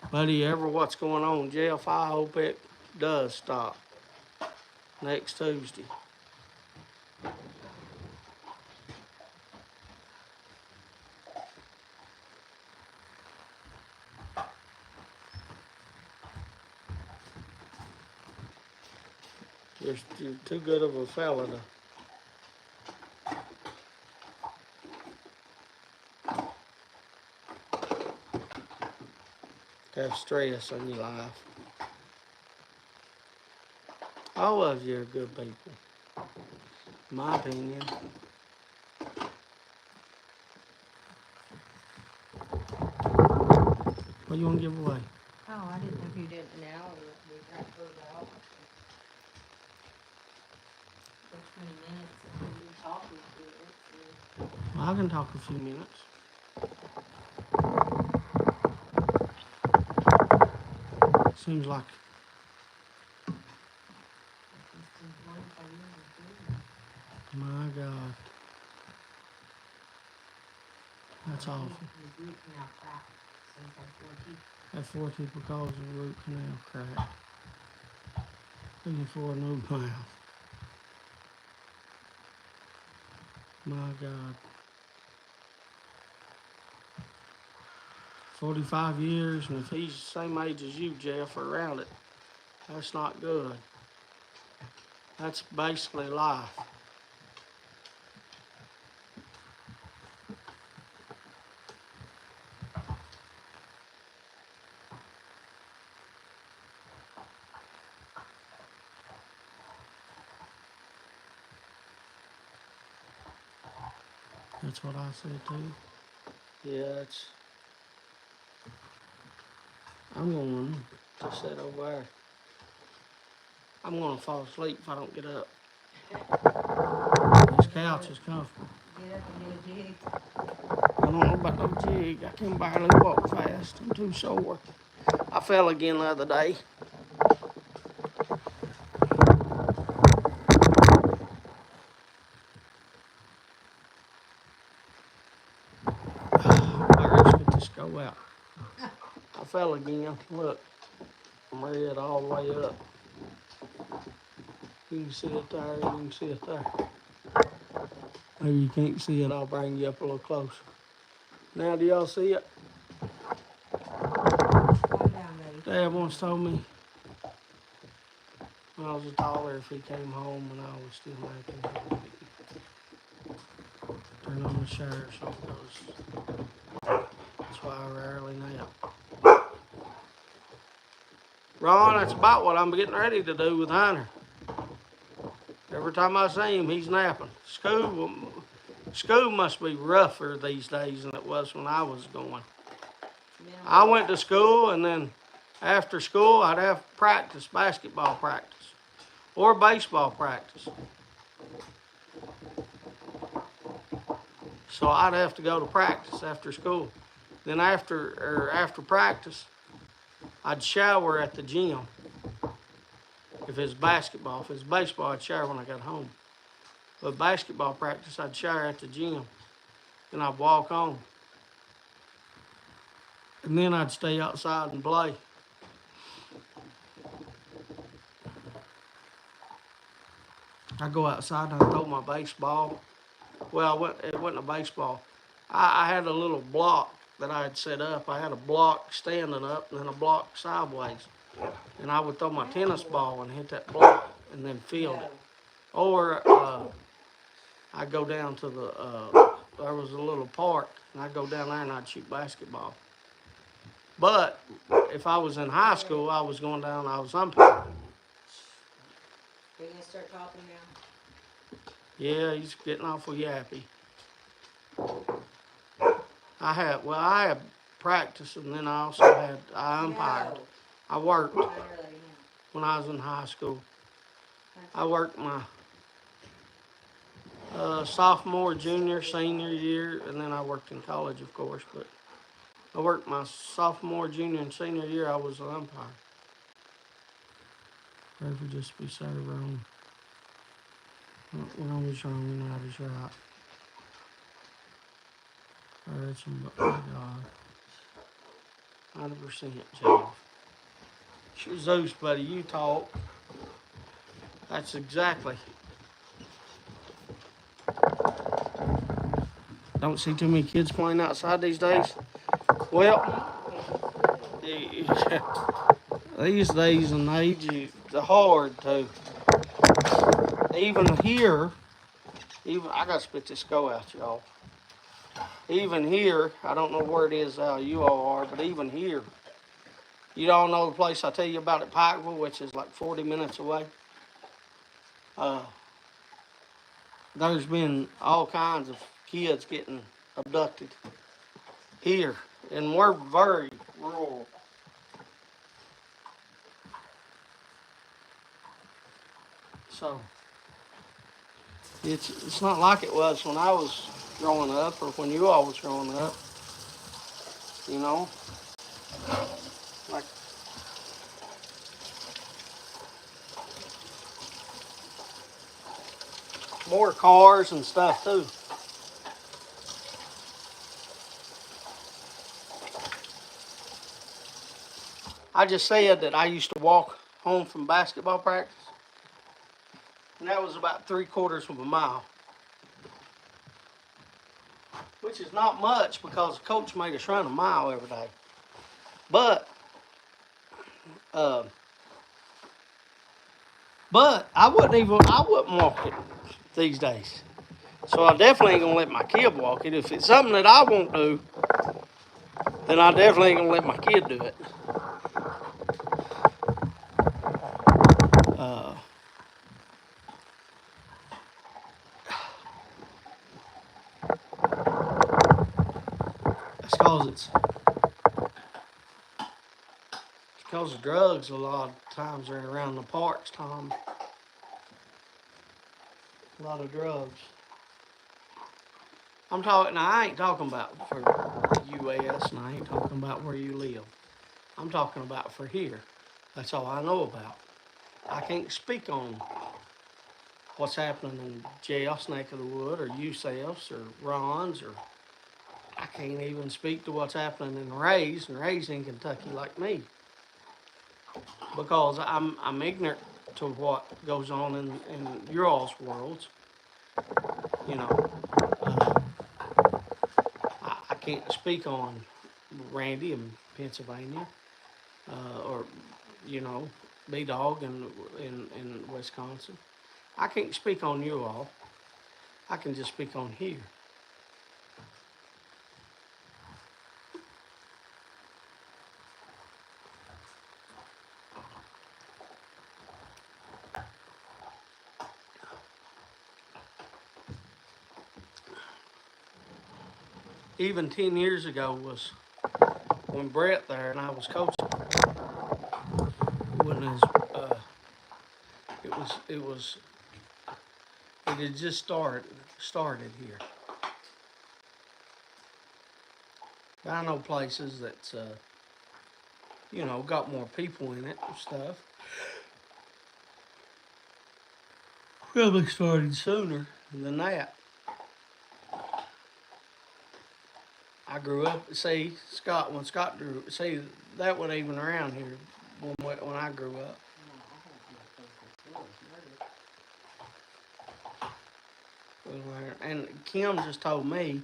S1: Buddy, ever what's going on, Jeff? I hope it does stop next Tuesday. You're too good of a fella to have stress in your life. All of you are good people, in my opinion. What do you want to give away?
S3: Oh, I didn't know if you did it now or if we transferred it out. For 20 minutes and we were talking to it.
S1: Well, I can talk a few minutes. Seems like my God. That's awful. Had 4 teeth because of root canal crack. Looking for a new mouth. My God. 45 years, and if he's the same age as you, Jeff, or around it, that's not good. That's basically life. That's what I said too. Yeah, it's. I'm going to sit over there. I'm going to fall asleep if I don't get up. This couch is comfortable.
S3: Get up and do a jig.
S1: I don't know about no jig. I can barely walk fast. I'm too sore. I fell again the other day. Let's get this go out. I fell again. Look, I'm red all the way up. You can see it there. You can see it there. Maybe you can't see it. I'll bring you up a little closer. Now, do y'all see it?
S3: Calm down, buddy.
S1: Dad once told me when I was a toddler, if he came home and I was still napping, turn on the shower so it goes. That's why I rarely nap. Ron, that's about what I'm getting ready to do with Hunter. Every time I see him, he's napping. School must be rougher these days than it was when I was going. I went to school, and then after school, I'd have practice, basketball practice, or baseball practice. So I'd have to go to practice after school. Then after practice, I'd shower at the gym. If it's basketball, if it's baseball, I'd shower when I got home. But basketball practice, I'd shower at the gym. Then I'd walk home. And then I'd stay outside and play. I'd go outside and I'd throw my baseball. Well, it wasn't a baseball. I had a little block that I had set up. I had a block standing up and then a block sideways. And I would throw my tennis ball and hit that block and then field it. Or I'd go down to there was a little park, and I'd go down there and I'd shoot basketball. But if I was in high school, I was going down, I was umpiring.
S2: Are you gonna start talking now?
S1: Yeah, he's getting awful yappy. I had practice, and then I umpired.
S2: No.
S1: I worked
S2: Not early, no.
S1: when I was in high school. I worked my sophomore, junior, senior year, and then I worked in college, of course. But I worked my sophomore, junior, and senior year. I was an umpire. Pray for just be so wrong. When I was wrong, when I was right. That's my God. 100%, Jeff. Zeus, buddy, you talk. That's exactly. Don't see too many kids playing outside these days. Well, these days and age, it's hard to. Even here, I gotta spit this go out, y'all. Even here, I don't know where it is how you all are, but even here, you don't know the place I tell you about at Pikeville, which is like 40 minutes away. There's been all kinds of kids getting abducted here, and we're very rural. So it's not like it was when I was growing up or when you all was growing up. You know, like more cars and stuff too. I just said that I used to walk home from basketball practice, and that was about 3/4 of a mile, which is not much because the coach made us run a mile every day. But I wouldn't walk it these days. So I definitely ain't gonna let my kid walk it. If it's something that I won't do, then I definitely ain't gonna let my kid do it. it's because of drugs. A lot of times are around the parks, Tom. A lot of drugs. I'm talking. Now, I ain't talking about for U.S. and I ain't talking about where you live. I'm talking about for here. That's all I know about. I can't speak on what's happening in JF's neck of the wood or Yusef's or Ron's or I can't even speak to what's happening in Ray's in Kentucky like me because I'm ignorant to what goes on in your all's worlds. You know, I can't speak on Randy in Pennsylvania or you know B Dog in Wisconsin. I can't speak on you all. I can just speak on here. Even 10 years ago was when Brett there and I was coaching. It wasn't as it had just started here. But I know places that's you know got more people in it and stuff. Probably started sooner than that. I grew up. See Scott when Scott grew. See that wasn't even around here when I grew up. And Kim just told me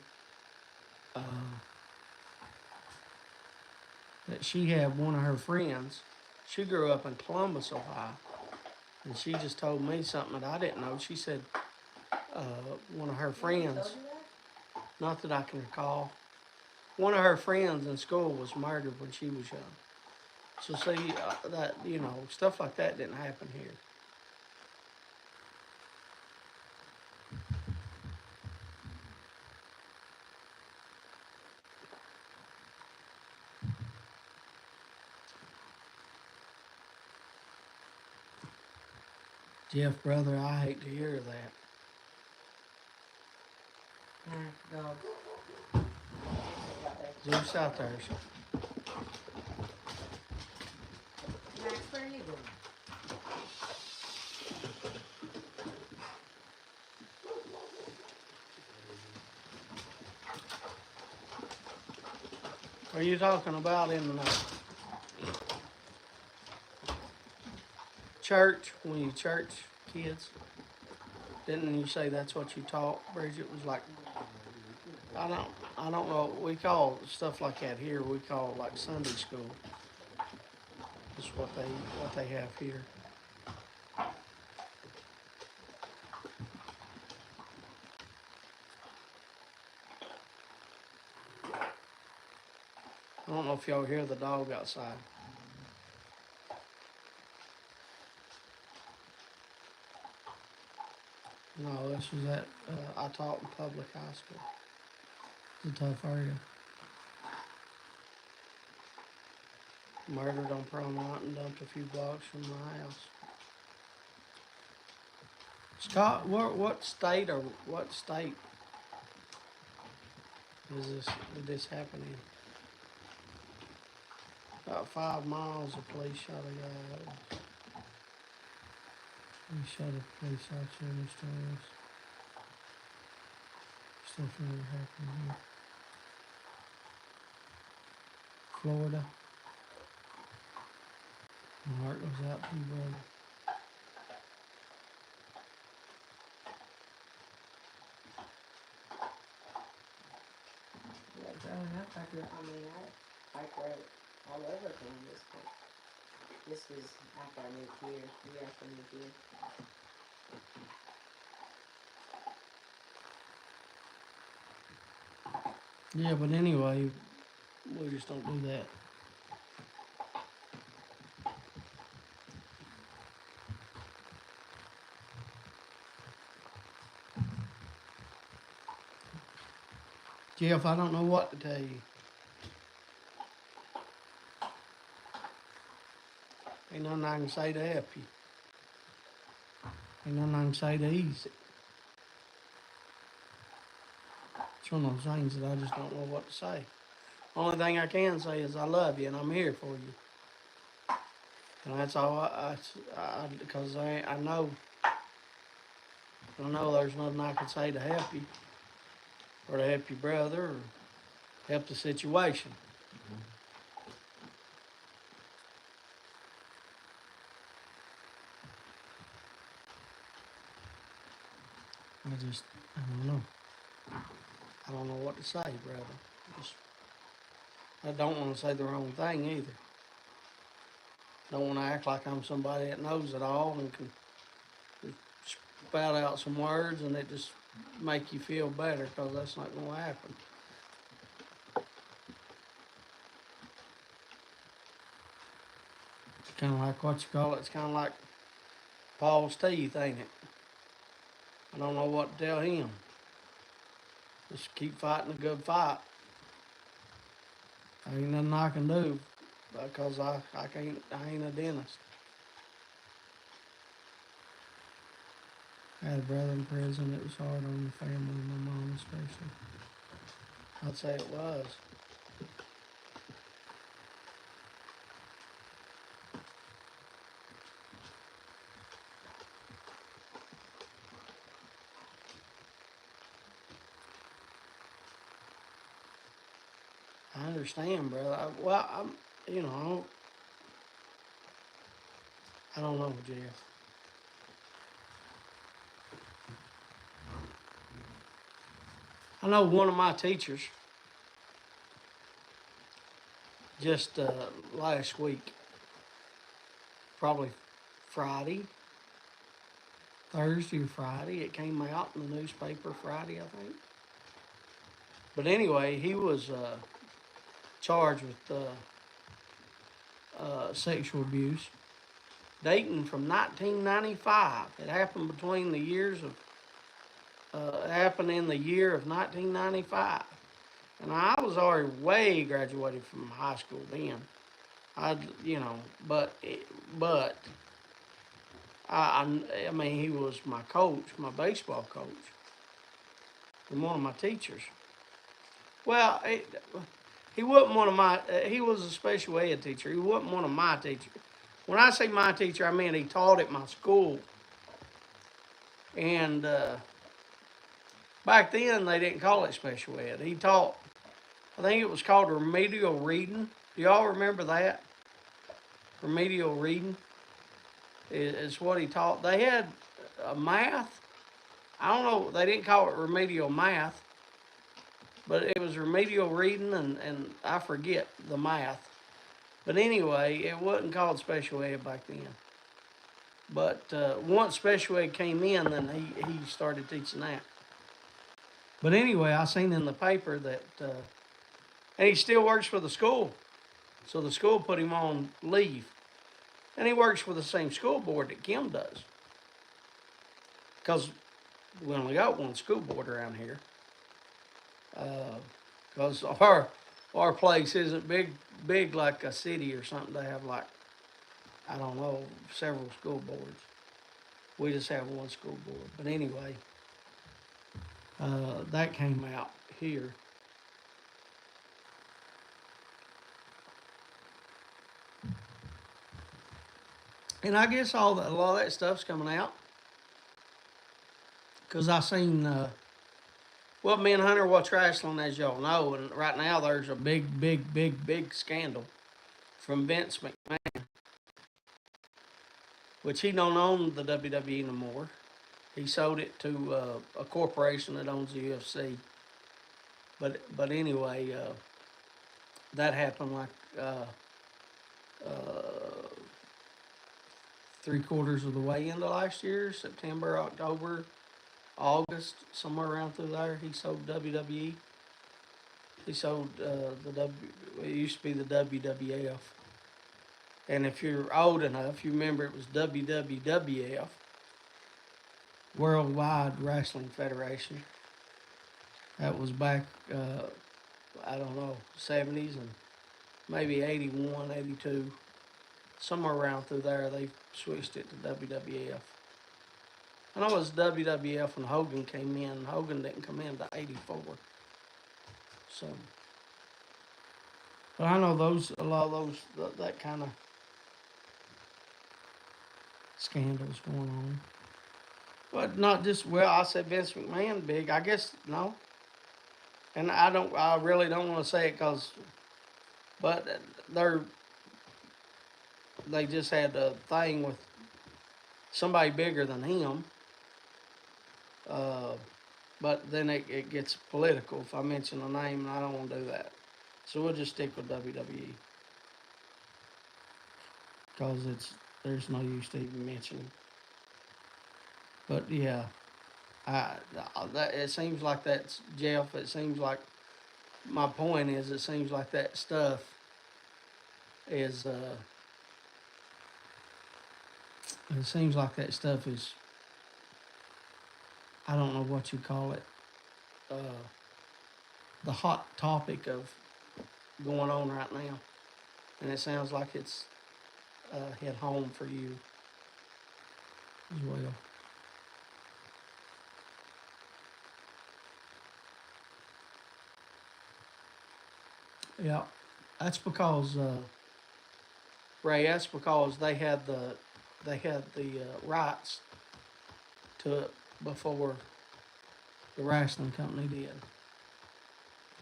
S1: that she had one of her friends. She grew up in Columbus, Ohio, and she just told me something that I didn't know. She said one of her friends, not that I can recall, one of her friends in school was murdered when she was young. So see that you know stuff like that didn't happen here. Jeff, brother, I hate to hear that.
S2: No.
S1: Zeus out there.
S2: Max, what are you doing?
S1: What are you talking about in the church when you church kids? Didn't you say that's what you taught, Bridget? Was like I don't know. We call stuff like that here. We call it like Sunday school. That's what they have here. I don't know if y'all hear the dog outside. No, this was at I taught in public high school. It's a tough area. Murdered on Promenade and dumped a few blocks from my house. Scott, what state did this happen in? About 5 miles, the police shot a guy. They shot a police officer in the stores. Stuff never happened here. Florida. My heart goes out to you, brother.
S2: Yeah, growing up, I grew all over Columbus, but this was after I moved here. You after I moved here.
S1: Yeah, but anyway, we just don't do that. Jeff, I don't know what to tell you. Ain't nothing I can say to help you. Ain't nothing I can say to ease it. It's one of those things that I just don't know what to say. Only thing I can say is I love you and I'm here for you. And that's all because I know there's nothing I can say to help you or to help your brother or help the situation. I don't know. I don't know what to say, brother. Just, I don't want to say the wrong thing either. Don't want to act like I'm somebody that knows it all and can spout out some words and it just make you feel better because that's not going to happen. It's kind of like what you call it. It's kind of like Paul's teeth, ain't it? I don't know what to tell him. Just keep fighting a good fight. Ain't nothing I can do because I ain't a dentist. I had a brother in prison. It was hard on the family, my mom especially. I'd say it was. I understand, brother. You know, I don't know, Jeff. I know one of my teachers just last week, probably Friday, Thursday or Friday, it came out in the newspaper Friday, I think. But anyway, he was charged with sexual abuse, dating from 1995. It happened between the years of, it happened in the year of 1995. And I was already way graduated from high school then. You know, but I mean, he was my coach, my baseball coach, and one of my teachers. Well, he wasn't one of my. He was a special ed teacher. He wasn't one of my teachers. When I say my teacher, I mean he taught at my school. And back then they didn't call it special ed. He taught. I think it was called remedial reading. Do y'all remember that? Remedial reading is what he taught. They had math. I don't know. They didn't call it remedial math, but it was remedial reading, and I forget the math. But anyway, it wasn't called special ed back then. But once special ed came in, then he started teaching that. But anyway, I seen in the paper that, and he still works for the school. So the school put him on leave. And he works for the same school board that Kim does. Because we only got one school board around here. Because our place isn't big like a city or something. They have like, I don't know, several school boards. We just have one school board. But anyway, that came out here. And I guess a lot of that stuff's coming out. Because I seen, well, me and Hunter watch wrestling, as y'all know. And right now there's a big scandal from Vince McMahon. Which he don't own the WWE no more. He sold it to a corporation that owns the UFC. But anyway, that happened like uh, 3/4 of the way into last year, September, October, August, somewhere around through there. He sold WWE. He sold it used to be the WWF. And if you're old enough, you remember it was WWWF, Worldwide Wrestling Federation. That was back, I don't know, 70s and maybe 81, 82. somewhere around through there, they switched it to WWF. I know it was WWF when Hogan came in. Hogan didn't come in to '84, so. But I know a lot of those, that kind of scandals going on. But not just, well, I said Vince McMahon big. I guess, no. And I really don't want to say it because, but they just had a thing with somebody bigger than him. Uh, but then it gets political if I mention a name, and I don't want to do that. So we'll just stick with WWE because there's no use to even mentioning. But yeah, it seems like that's Jeff. It seems like my point is, it seems like that stuff is. It seems like that stuff is. I don't know what you call it. Uh, the hot topic of going on right now, and it sounds like it's hit home for you as well. Yeah, that's because Ray. That's because they had the rights to it before the wrestling company did.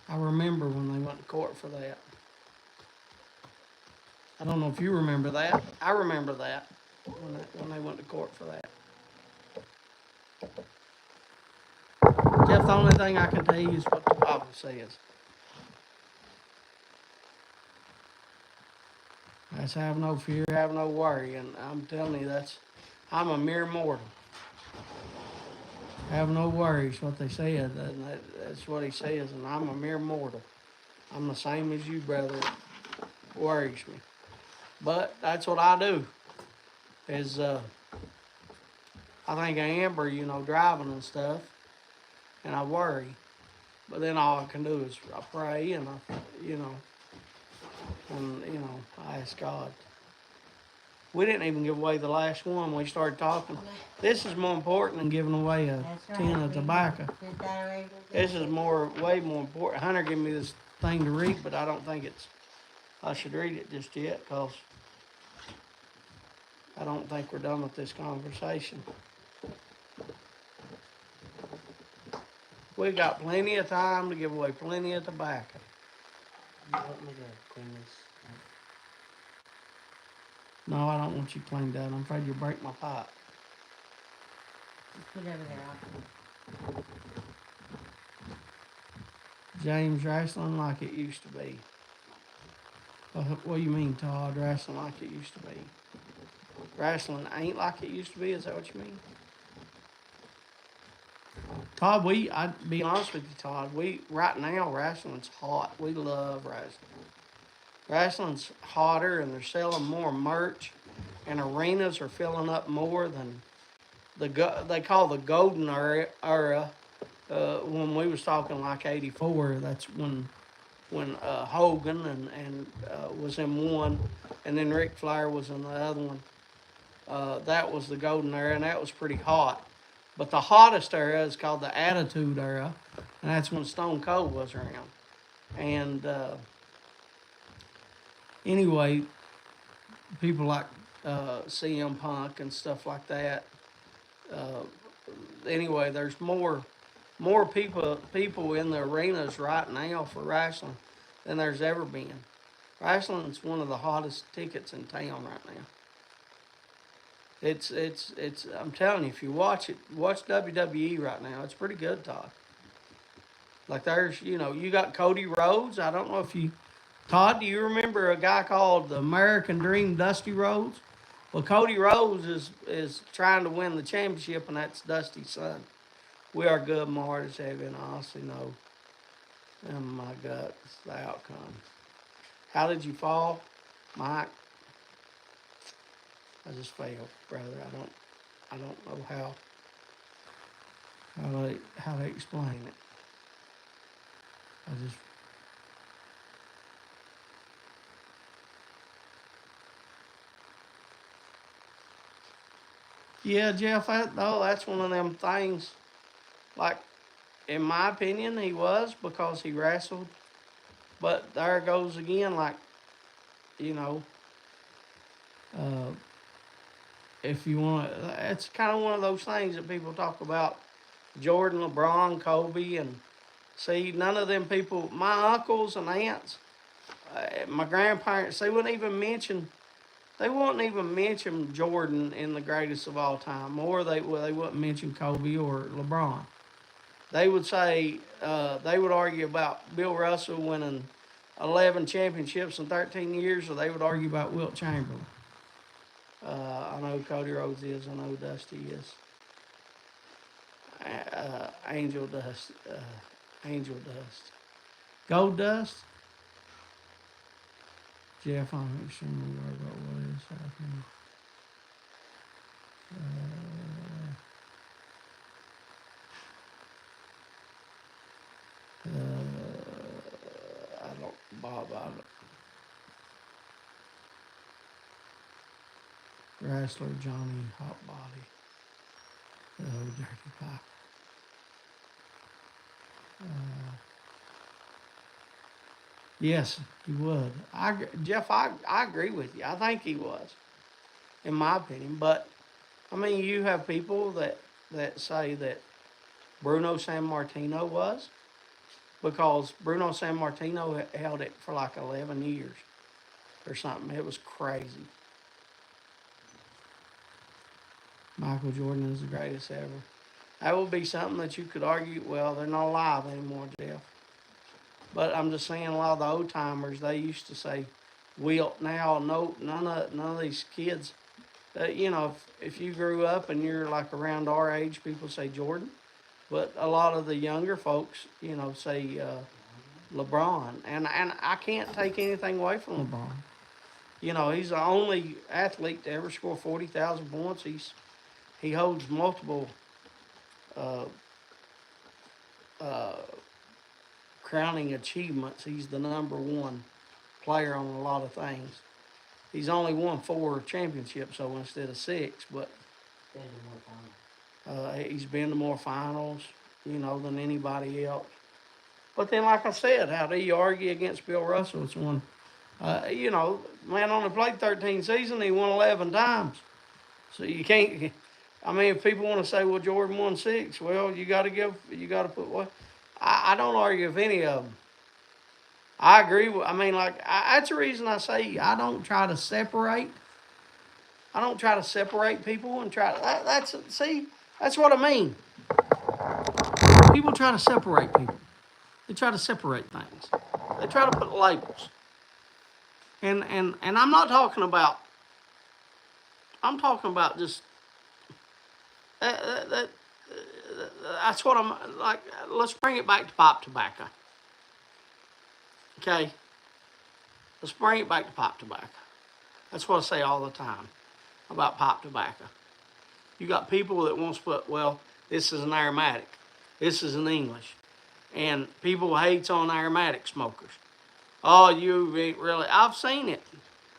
S1: I remember when they went to court for that. I don't know if you remember that. I remember that when they went to court for that. Jeff, the only thing I can tell you is what the Bible says. That's have no fear, have no worry, and I'm telling you, I'm a mere mortal. Have no worries, what they said, and that's what he says, and I'm a mere mortal. I'm the same as you, brother. It worries me, but that's what I do. Is I think of Amber, driving and stuff, and I worry. But then all I can do is I pray and I ask God. We didn't even give away the last one when we started talking. This is more important than giving away a tin of tobacco. This is way more important. Hunter gave me this thing to read, but I don't think I should read it just yet because I don't think we're done with this conversation. We got plenty of time to give away plenty of tobacco.
S4: You want me to clean this?
S1: No, I don't want you cleaned out. I'm afraid you'll break my pipe.
S2: Put it over there.
S1: James, wrestling like it used to be. What do you mean, Todd? Wrestling like it used to be? Wrestling ain't like it used to be? Is that what you mean? Todd, I'd be honest with you, Todd. Right now, wrestling's hot. We love wrestling. Wrestling's hotter, and they're selling more merch, and arenas are filling up more than they call the golden era. When we was talking like '84, that's when Hogan and was in one, and then Ric Flair was in the other one. That was the golden era, and that was pretty hot. But the hottest era is called the Attitude Era, and that's when Stone Cold was around. And anyway, people like CM Punk and stuff like that. Uh, anyway, there's more people in the arenas right now for wrestling than there's ever been. Wrestling's one of the hottest tickets in town right now. It's I'm telling you, if you watch WWE right now, it's pretty good, Todd. Like there's, you got Cody Rhodes. I don't know if Todd, do you remember a guy called the American Dream, Dusty Rhodes? Well, Cody Rhodes is trying to win the championship, and that's Dusty's son. We are good, martyrs, having honestly know. Oh my God, it's the outcome. How did you fall, Mike? I just failed, brother. I don't know how to explain it. I just Yeah, Jeff, that's one of them things. Like, in my opinion, he was because he wrestled. But there goes again, like, you know, uh, if you want, it's kind of one of those things that people talk about. Jordan, LeBron, Kobe, and see, none of them people, my uncles and aunts, my grandparents, they wouldn't even mention Jordan in the greatest of all time, or they wouldn't mention Kobe or LeBron. They would say they would argue about Bill Russell winning 11 championships in 13 years, or they would argue about Wilt Chamberlain. I know Cody Rhodes is. I know Dusty is. Angel Dust. Angel Dust. Gold Dust. Jeff, I'm extremely worried about what is happening. I don't, Bob, I don't. Wrestler Johnny Hotbody. Oh, Dirty Pop. Yes, he would. Jeff, I agree with you. I think he was, in my opinion. But I mean, you have people that say that Bruno San Martino was because Bruno San Martino held it for like 11 years or something. It was crazy. Michael Jordan is the greatest ever. That would be something that you could argue. Well, they're not alive anymore, Jeff. But I'm just saying, a lot of the old timers they used to say Wilt. Now, no, none of these kids. You know, if you grew up and you're like around our age, people say Jordan. But a lot of the younger folks, you know, say LeBron, and I can't take anything away from LeBron. You know, he's the only athlete to ever score 40,000 points. He holds multiple uh, uh, crowning achievements. He's the number one player on a lot of things. He's only won 4 championships, so instead of 6, but he's been to more finals, you know, than anybody else. But then, like I said, how do you argue against Bill Russell? It's one, you know, man only played 13 seasons. He won 11 times. So you can't. I mean, if people want to say, well, Jordan won 6, well, you got to put what? I don't argue with any of them. I agree with. I mean, like that's the reason I say I don't try to separate. I don't try to separate people and try. That's see. That's what I mean. People try to separate people. They try to separate things. They try to put labels. And I'm not talking about. I'm talking about just that. That's what I'm like. Let's bring it back to pop tobacco. Okay. Let's bring it back to pop tobacco. That's what I say all the time about pop tobacco. You got people that wants to put, well, this is an aromatic. This is an English. And people hates on aromatic smokers. Oh, you ain't really. I've seen it.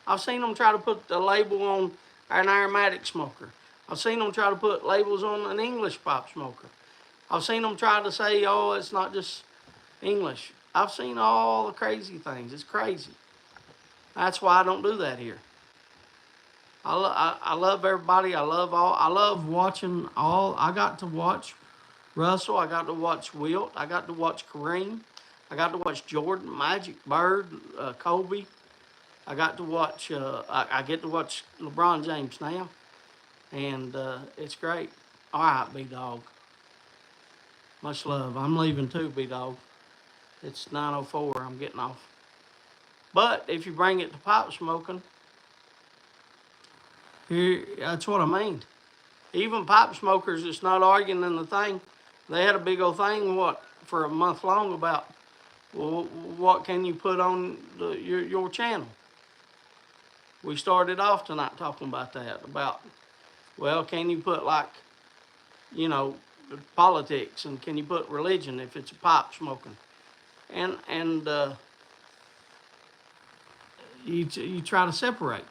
S1: I've seen them try to put the label on an aromatic smoker. I've seen them try to put labels on an English pop smoker. I've seen them try to say, oh, it's not just English. I've seen all the crazy things. It's crazy. That's why I don't do that here. I love everybody. I love watching all. I got to watch Russell. I got to watch Wilt. I got to watch Kareem. I got to watch Jordan, Magic, Bird, Kobe. I got to watch. I get to watch LeBron James now, and it's great. All right, B Dog. Much love. I'm leaving too, B Dog. It's 9:04. I'm getting off. But if you bring it to pipe smoking, here that's what I mean. Even pipe smokers that's not arguing in the thing, they had a big old thing for a month long about well, what can you put on your channel. We started off tonight talking about that about well, can you put like you know politics and can you put religion if it's a pipe smoking and you try to separate.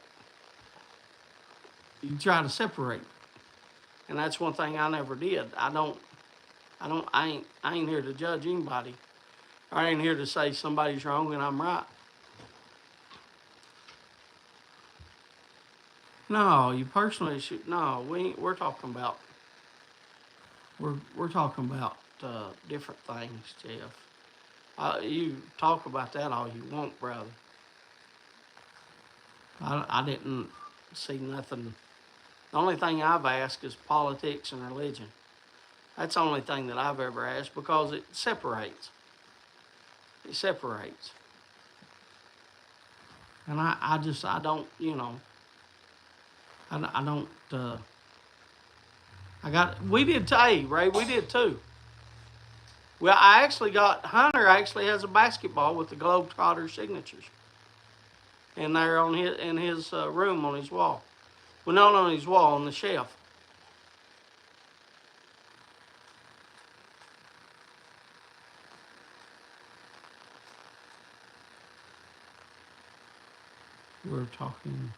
S1: You try to separate. And that's one thing I never did. I ain't here to judge anybody. I ain't here to say somebody's wrong and I'm right. No, you personally should. No, we're talking about. We're talking about different things, Jeff. You talk about that all you want, brother. I didn't see nothing. The only thing I've asked is politics and religion. That's the only thing that I've ever asked because it separates. It separates. And I don't, I don't, we did, hey, Ray, we did too. Well, Hunter actually has a basketball with the Globetrotter signatures. And they're in his room on his wall. Well, not on his wall, on the shelf. We're talking,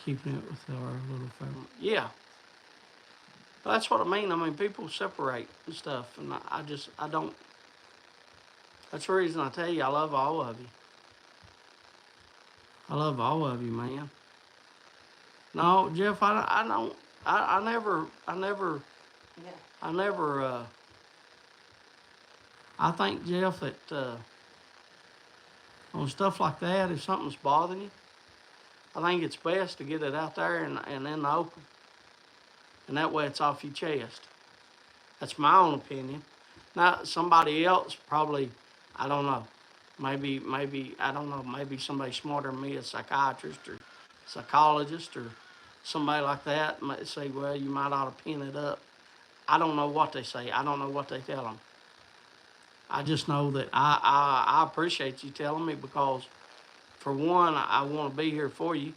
S1: keeping it with our little family. Yeah. That's what I mean. I mean, people separate and stuff. And I don't. That's the reason I tell you I love all of you. I love all of you, man. No, Jeff, I don't. I never.
S2: Yeah.
S1: I never. I think, Jeff, that on stuff like that, if something's bothering you, I think it's best to get it out there and in the open. And that way it's off your chest. That's my own opinion. Now, somebody else probably, I don't know. Maybe, I don't know, maybe somebody smarter than me, a psychiatrist or psychologist or somebody like that might say, well, you might ought to pin it up. I don't know what they say. I don't know what they tell them. I just know that I appreciate you telling me because, for one, I want to be here for you.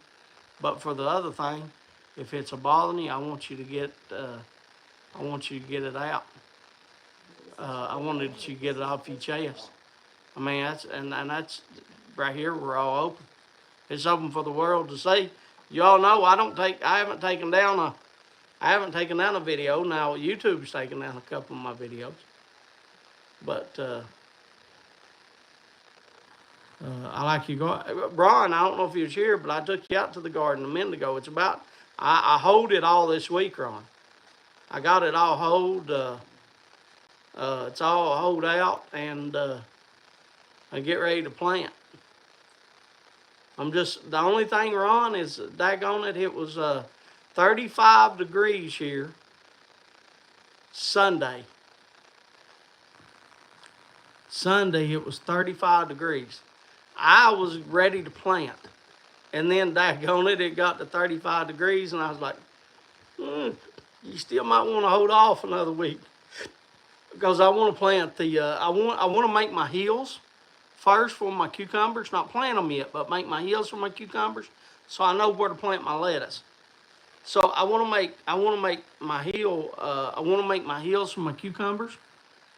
S1: But for the other thing, if it's a bothering you, I want you to get it out. I wanted you to get it off your chest. I mean, that's right here. We're all open. It's open for the world to see. You all know I haven't taken down a video. Now YouTube's taken down a couple of my videos. But I like you go, Brian. I don't know if you was here, but I took you out to the garden a minute ago. It's about I hoed it all this week, Ron. I got it all hoed. It's all hoed out, and I get ready to plant. The only thing, Ron, is daggone it. It was 35 degrees here Sunday. Sunday it was 35 degrees. I was ready to plant. And then daggone it, it got to 35 degrees and I was like, you still might want to hold off another week. Because I want to plant I want to make my hills first for my cucumbers. Not plant them yet, but make my hills for my cucumbers so I know where to plant my lettuce. So I want to make my hills for my cucumbers.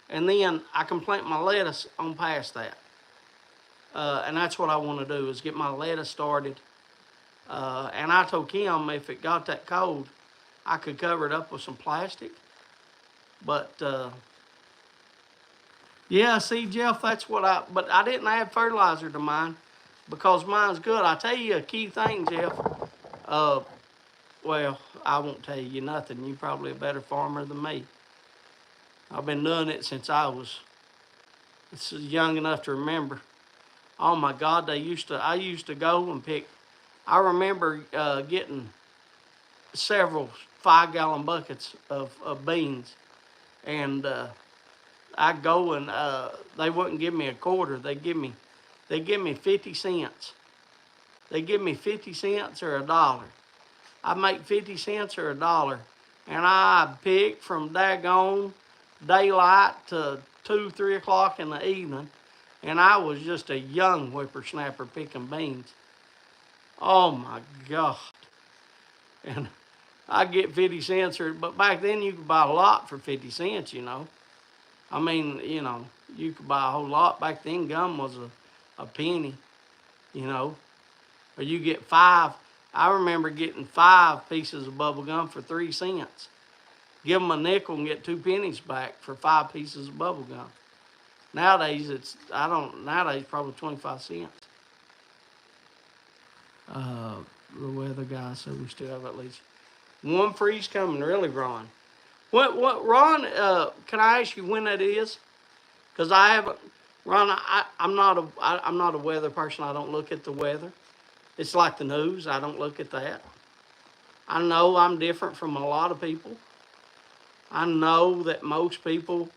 S1: And then I can plant my lettuce on past that. And that's what I want to do is get my lettuce started. And I told Kim if it got that cold, I could cover it up with some plastic. But yeah, see, Jeff, but I didn't add fertilizer to mine because mine's good. I tell you a key thing, Jeff. Well, I won't tell you nothing. You're probably a better farmer than me. I've been doing it since I was young enough to remember. Oh my God, I used to go and pick. I remember getting several 5-gallon buckets of beans, and I'd go and they wouldn't give me a quarter. They'd give me 50 cents. They give me 50 cents or $1. I'd make 50 cents or $1, and I'd pick from daggone daylight to 2, 3 o'clock in the evening, and I was just a young whippersnapper picking beans. Oh my God! And I'd get 50 cents, but back then you could buy a lot for 50 cents. I mean, you could buy a whole lot. Back then, gum was a penny. Or you get 5. I remember getting 5 pieces of bubble gum for 3 cents. give them a nickel and get 2 pennies back for 5 pieces of bubble gum. Nowadays, nowadays probably 25 cents. The weather guy said we still have at least one freeze coming, really, Ron. Ron, can I ask you when that is? Because I haven't, Ron, I'm not a weather person. I don't look at the weather. It's like the news. I don't look at that. I know I'm different from a lot of people. I know that most people,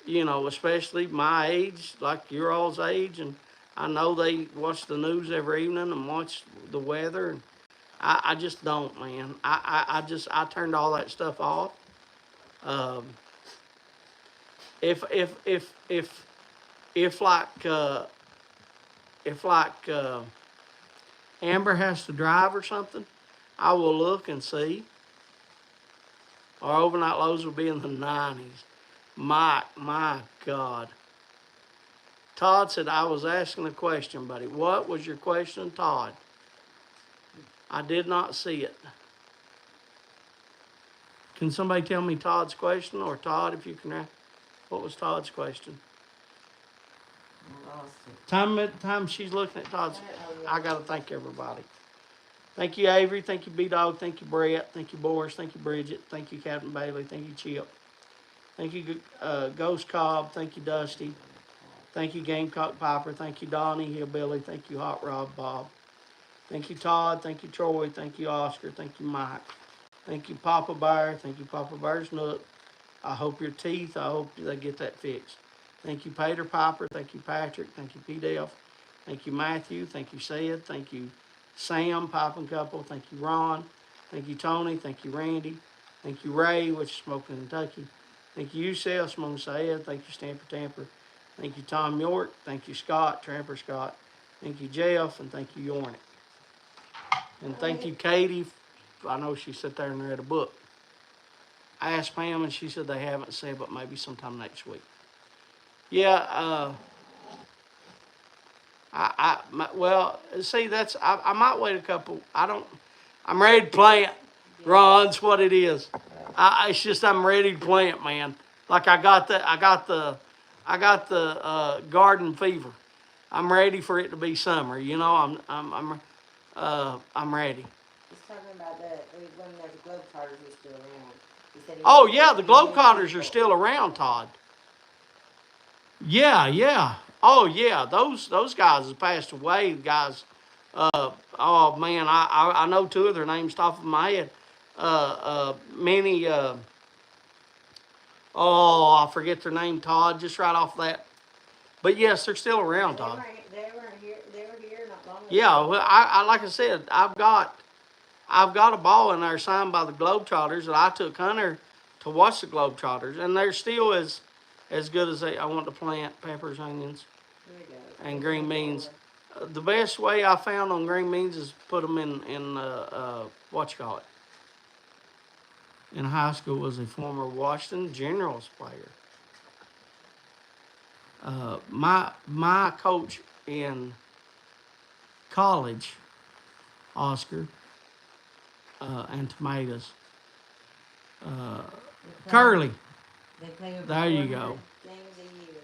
S1: especially my age, like your all's age, and I know they watch the news every evening and watch the weather. And I just don't, man. I turned all that stuff off. Um, if if if if if like Amber has to drive or something, I will look and see. Our overnight lows will be in the 90s. My God. Todd said, I was asking a question, buddy. What was your question, Todd? I did not see it. Can somebody tell me Todd's question? Or Todd, if you can, what was Todd's question?
S2: I lost it.
S1: Time she's looking at Todd's, I got to thank everybody. Thank you, Avery. Thank you, B-Dog. Thank you, Brett. Thank you, Boris. Thank you, Bridget. Thank you, Captain Bailey. Thank you, Chip. Thank you, Ghost Cobb. Thank you, Dusty. Thank you, Gamecock Piper. Thank you, Donnie Hillbilly. Thank you, Hot Rod Bob. Thank you, Todd. Thank you, Troy. Thank you, Oscar. Thank you, Mike. Thank you, Papa Bear. Thank you, Papa Bear's Nook. I hope your teeth, I hope they get that fixed. Thank you, Pater Piper. Thank you, Patrick. Thank you, P-Delf. Thank you, Matthew. Thank you, Sid. Thank you, Sam, Poppin' Couple. Thank you, Ron. Thank you, Tony. Thank you, Randy. Thank you, Ray, which is Smoking Kentucky. Thank you, Yusef, Smoking Sayed. Thank you, Stamper Tamper. Thank you, Tom York. Thank you, Scott, Tramper Scott. Thank you, Jeff, and thank you, Yornick. And thank you, Katie. I know she sat there and read a book. I asked Pam, and she said they haven't said, but maybe sometime next week. Yeah, well, see, I might wait a couple. I'm ready to plant. Ron's what it is. It's just I'm ready to plant, man. Like I got the garden fever. I'm ready for it to be summer. I'm ready.
S2: He's talking about when the Globetrotters are still around. He said
S1: Oh yeah, the Globetrotters are still around, Todd. Yeah. Oh yeah, those guys have passed away. Guys, oh man, I know 2 of their names top of my head. Many. Oh, I forget their name, Todd. Just right off that. But yes, they're still around, Todd.
S2: They weren't here. They were here not long ago.
S1: Yeah, well, I like I said, I've got a ball in there signed by the Globetrotters that I took Hunter to watch the Globetrotters, and they're still as good as I want to plant peppers, onions, and green beans. The best way I found on green beans is put them in what you call it. In high school, was a former Washington Generals player. My coach in college, Oscar, and tomatoes. Curly.
S3: They play over
S1: There you
S3: 400
S1: go.
S2: Games a year.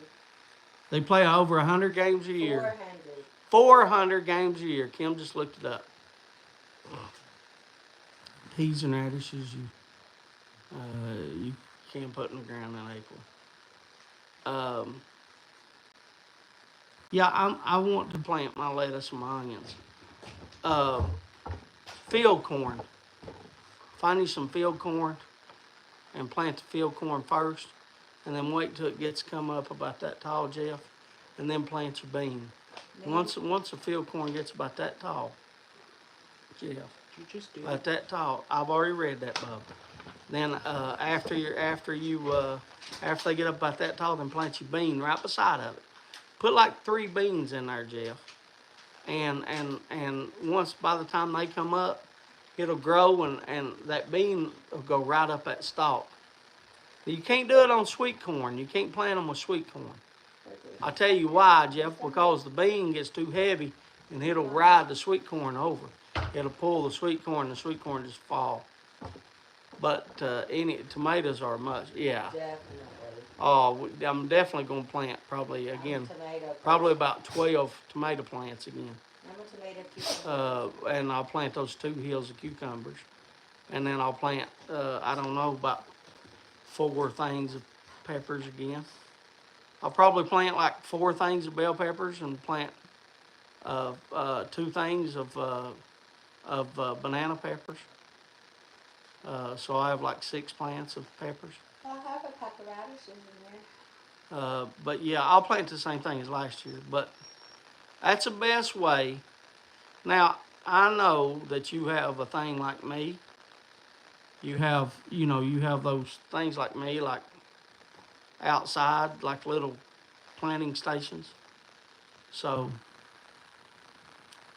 S1: They play over 100 games a year.
S2: 400.
S1: 400 games a year. Kim just looked it up. Peas and radishes you can't put in the ground in April. Yeah, I want to plant my lettuce and my onions. Field corn. Find you some field corn and plant the field corn first, and then wait till it gets come up about that tall, Jeff, and then plant your bean. Once the field corn gets about that tall, Jeff,
S4: You just do
S1: about that tall, I've already read that, bub. Then after they get up about that tall, then plant your bean right beside of it. Put like 3 beans in there, Jeff. And once by the time they come up, it'll grow and that bean will go right up that stalk. You can't do it on sweet corn. You can't plant them with sweet corn. I'll tell you why, Jeff, because the bean gets too heavy and it'll ride the sweet corn over. It'll pull the sweet corn just fall. But any tomatoes are much, yeah.
S2: Definitely.
S1: Oh, I'm definitely gonna plant probably
S2: I'm a
S1: again,
S2: tomato
S1: probably
S2: person.
S1: about 12 tomato plants again.
S2: I'm a tomato cucumber.
S1: And I'll plant those 2 hills of cucumbers, and then I'll plant I don't know about 4 things of peppers again. I'll probably plant like 4 things of bell peppers and plant 2 things of banana peppers. So I have like 6 plants of peppers.
S2: I'll have a couple radishes in there.
S1: But yeah, I'll plant the same thing as last year. But that's the best way. Now, I know that you have a thing like me. You have those things like me, like outside, like little planting stations. So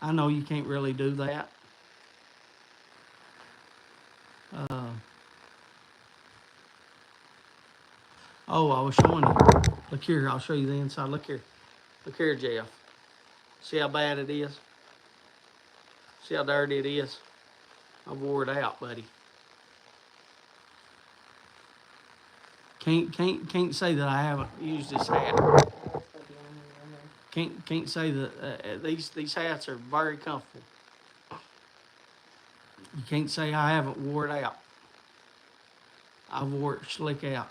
S1: I know you can't really do that. Uh, oh, I was showing you. Look here, I'll show you the inside. Look here. Look here, Jeff. See how bad it is? See how dirty it is? I wore it out, buddy. Can't say that I haven't used this hat.
S2: That's gonna be on there.
S1: Can't say that these hats are very comfortable. You can't say I haven't wore it out. I wore it slick out.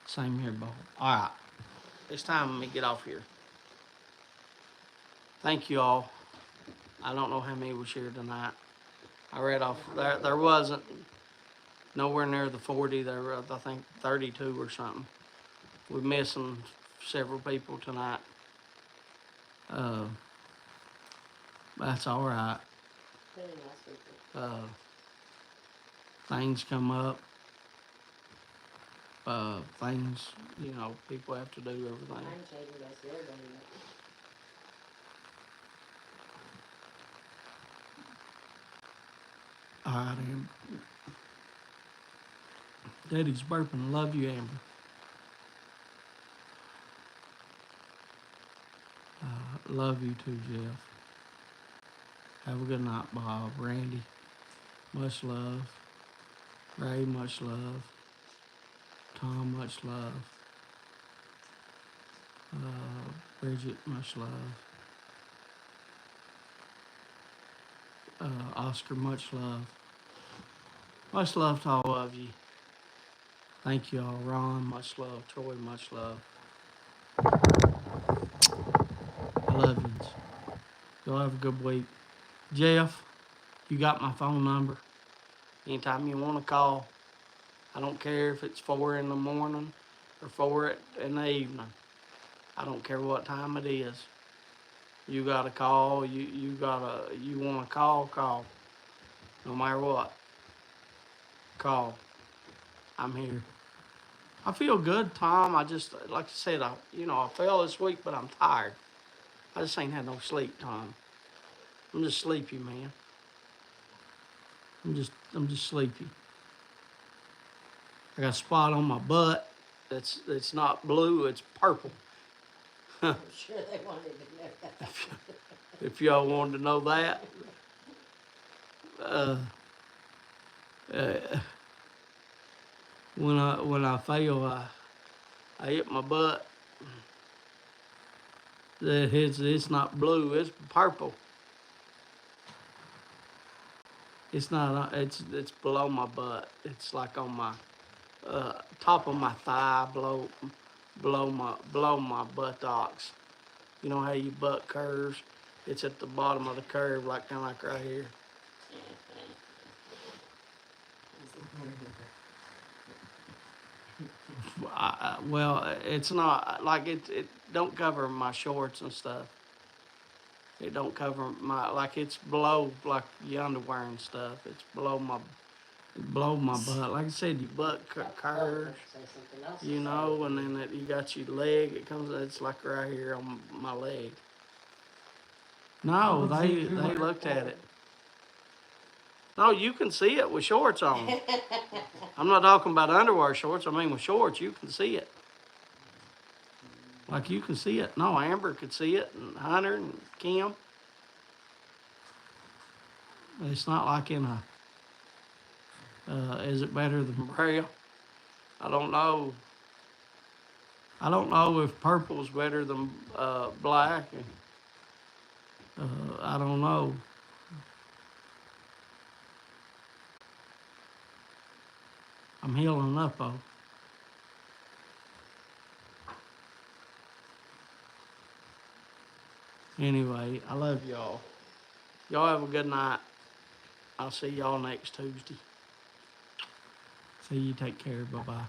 S1: Same here, Bo. All right, it's time for me to get off here. Thank you all. I don't know how many was here tonight. I read off there. There wasn't nowhere near the 40. There were, I think, 32 or something. We're missing several people tonight. That's all right.
S2: Very nice people.
S1: Things come up. Things, people have to do everything.
S2: I'm changing that's the other one.
S1: All right, Amber. Daddy's burping. Love you, Amber. Love you too, Jeff. Have a good night, Bob. Randy, much love. Ray, much love. Tom, much love. Bridget, much love. Oscar, much love. Much love to all of you. Thank you all. Ron, much love. Troy, much love. I love you. Y'all have a good week. Jeff, you got my phone number. Anytime you want to call, I don't care if it's 4 in the morning or 4 in the evening. I don't care what time it is. You gotta call. You want to call. No matter what, call. I'm here. I feel good, Tom. I just, like I said, I fell this week, but I'm tired. I just ain't had no sleep, Tom. I'm just sleepy, man. I'm just sleepy. I got a spot on my butt. It's not blue. It's purple.
S2: I'm sure they wanted to know that.
S1: If y'all wanted to know that. When I fell, I hit my butt. It's not blue. It's purple. It's not. It's below my butt. It's like on my top of my thigh, below my buttocks. You know how your butt curves? It's at the bottom of the curve, like kind of like right here. Well, it's not like it don't cover my shorts and stuff. It don't cover it's below like your underwear and stuff. It's below my butt. Like I said, your butt curves,
S2: Say something else.
S1: and then you got your leg. It's like right here on my leg. No, they looked at it. No, you can see it with shorts on. I'm not talking about underwear shorts. I mean with shorts, you can see it. Like you can see it. No, Amber could see it, and Hunter and Kim. It's not like in a Is it better than braille? I don't know. I don't know if purple's better than black. I don't know. I'm healing up though. Anyway, I love y'all. Y'all have a good night. I'll see y'all next Tuesday. See you. Take care. Bye bye.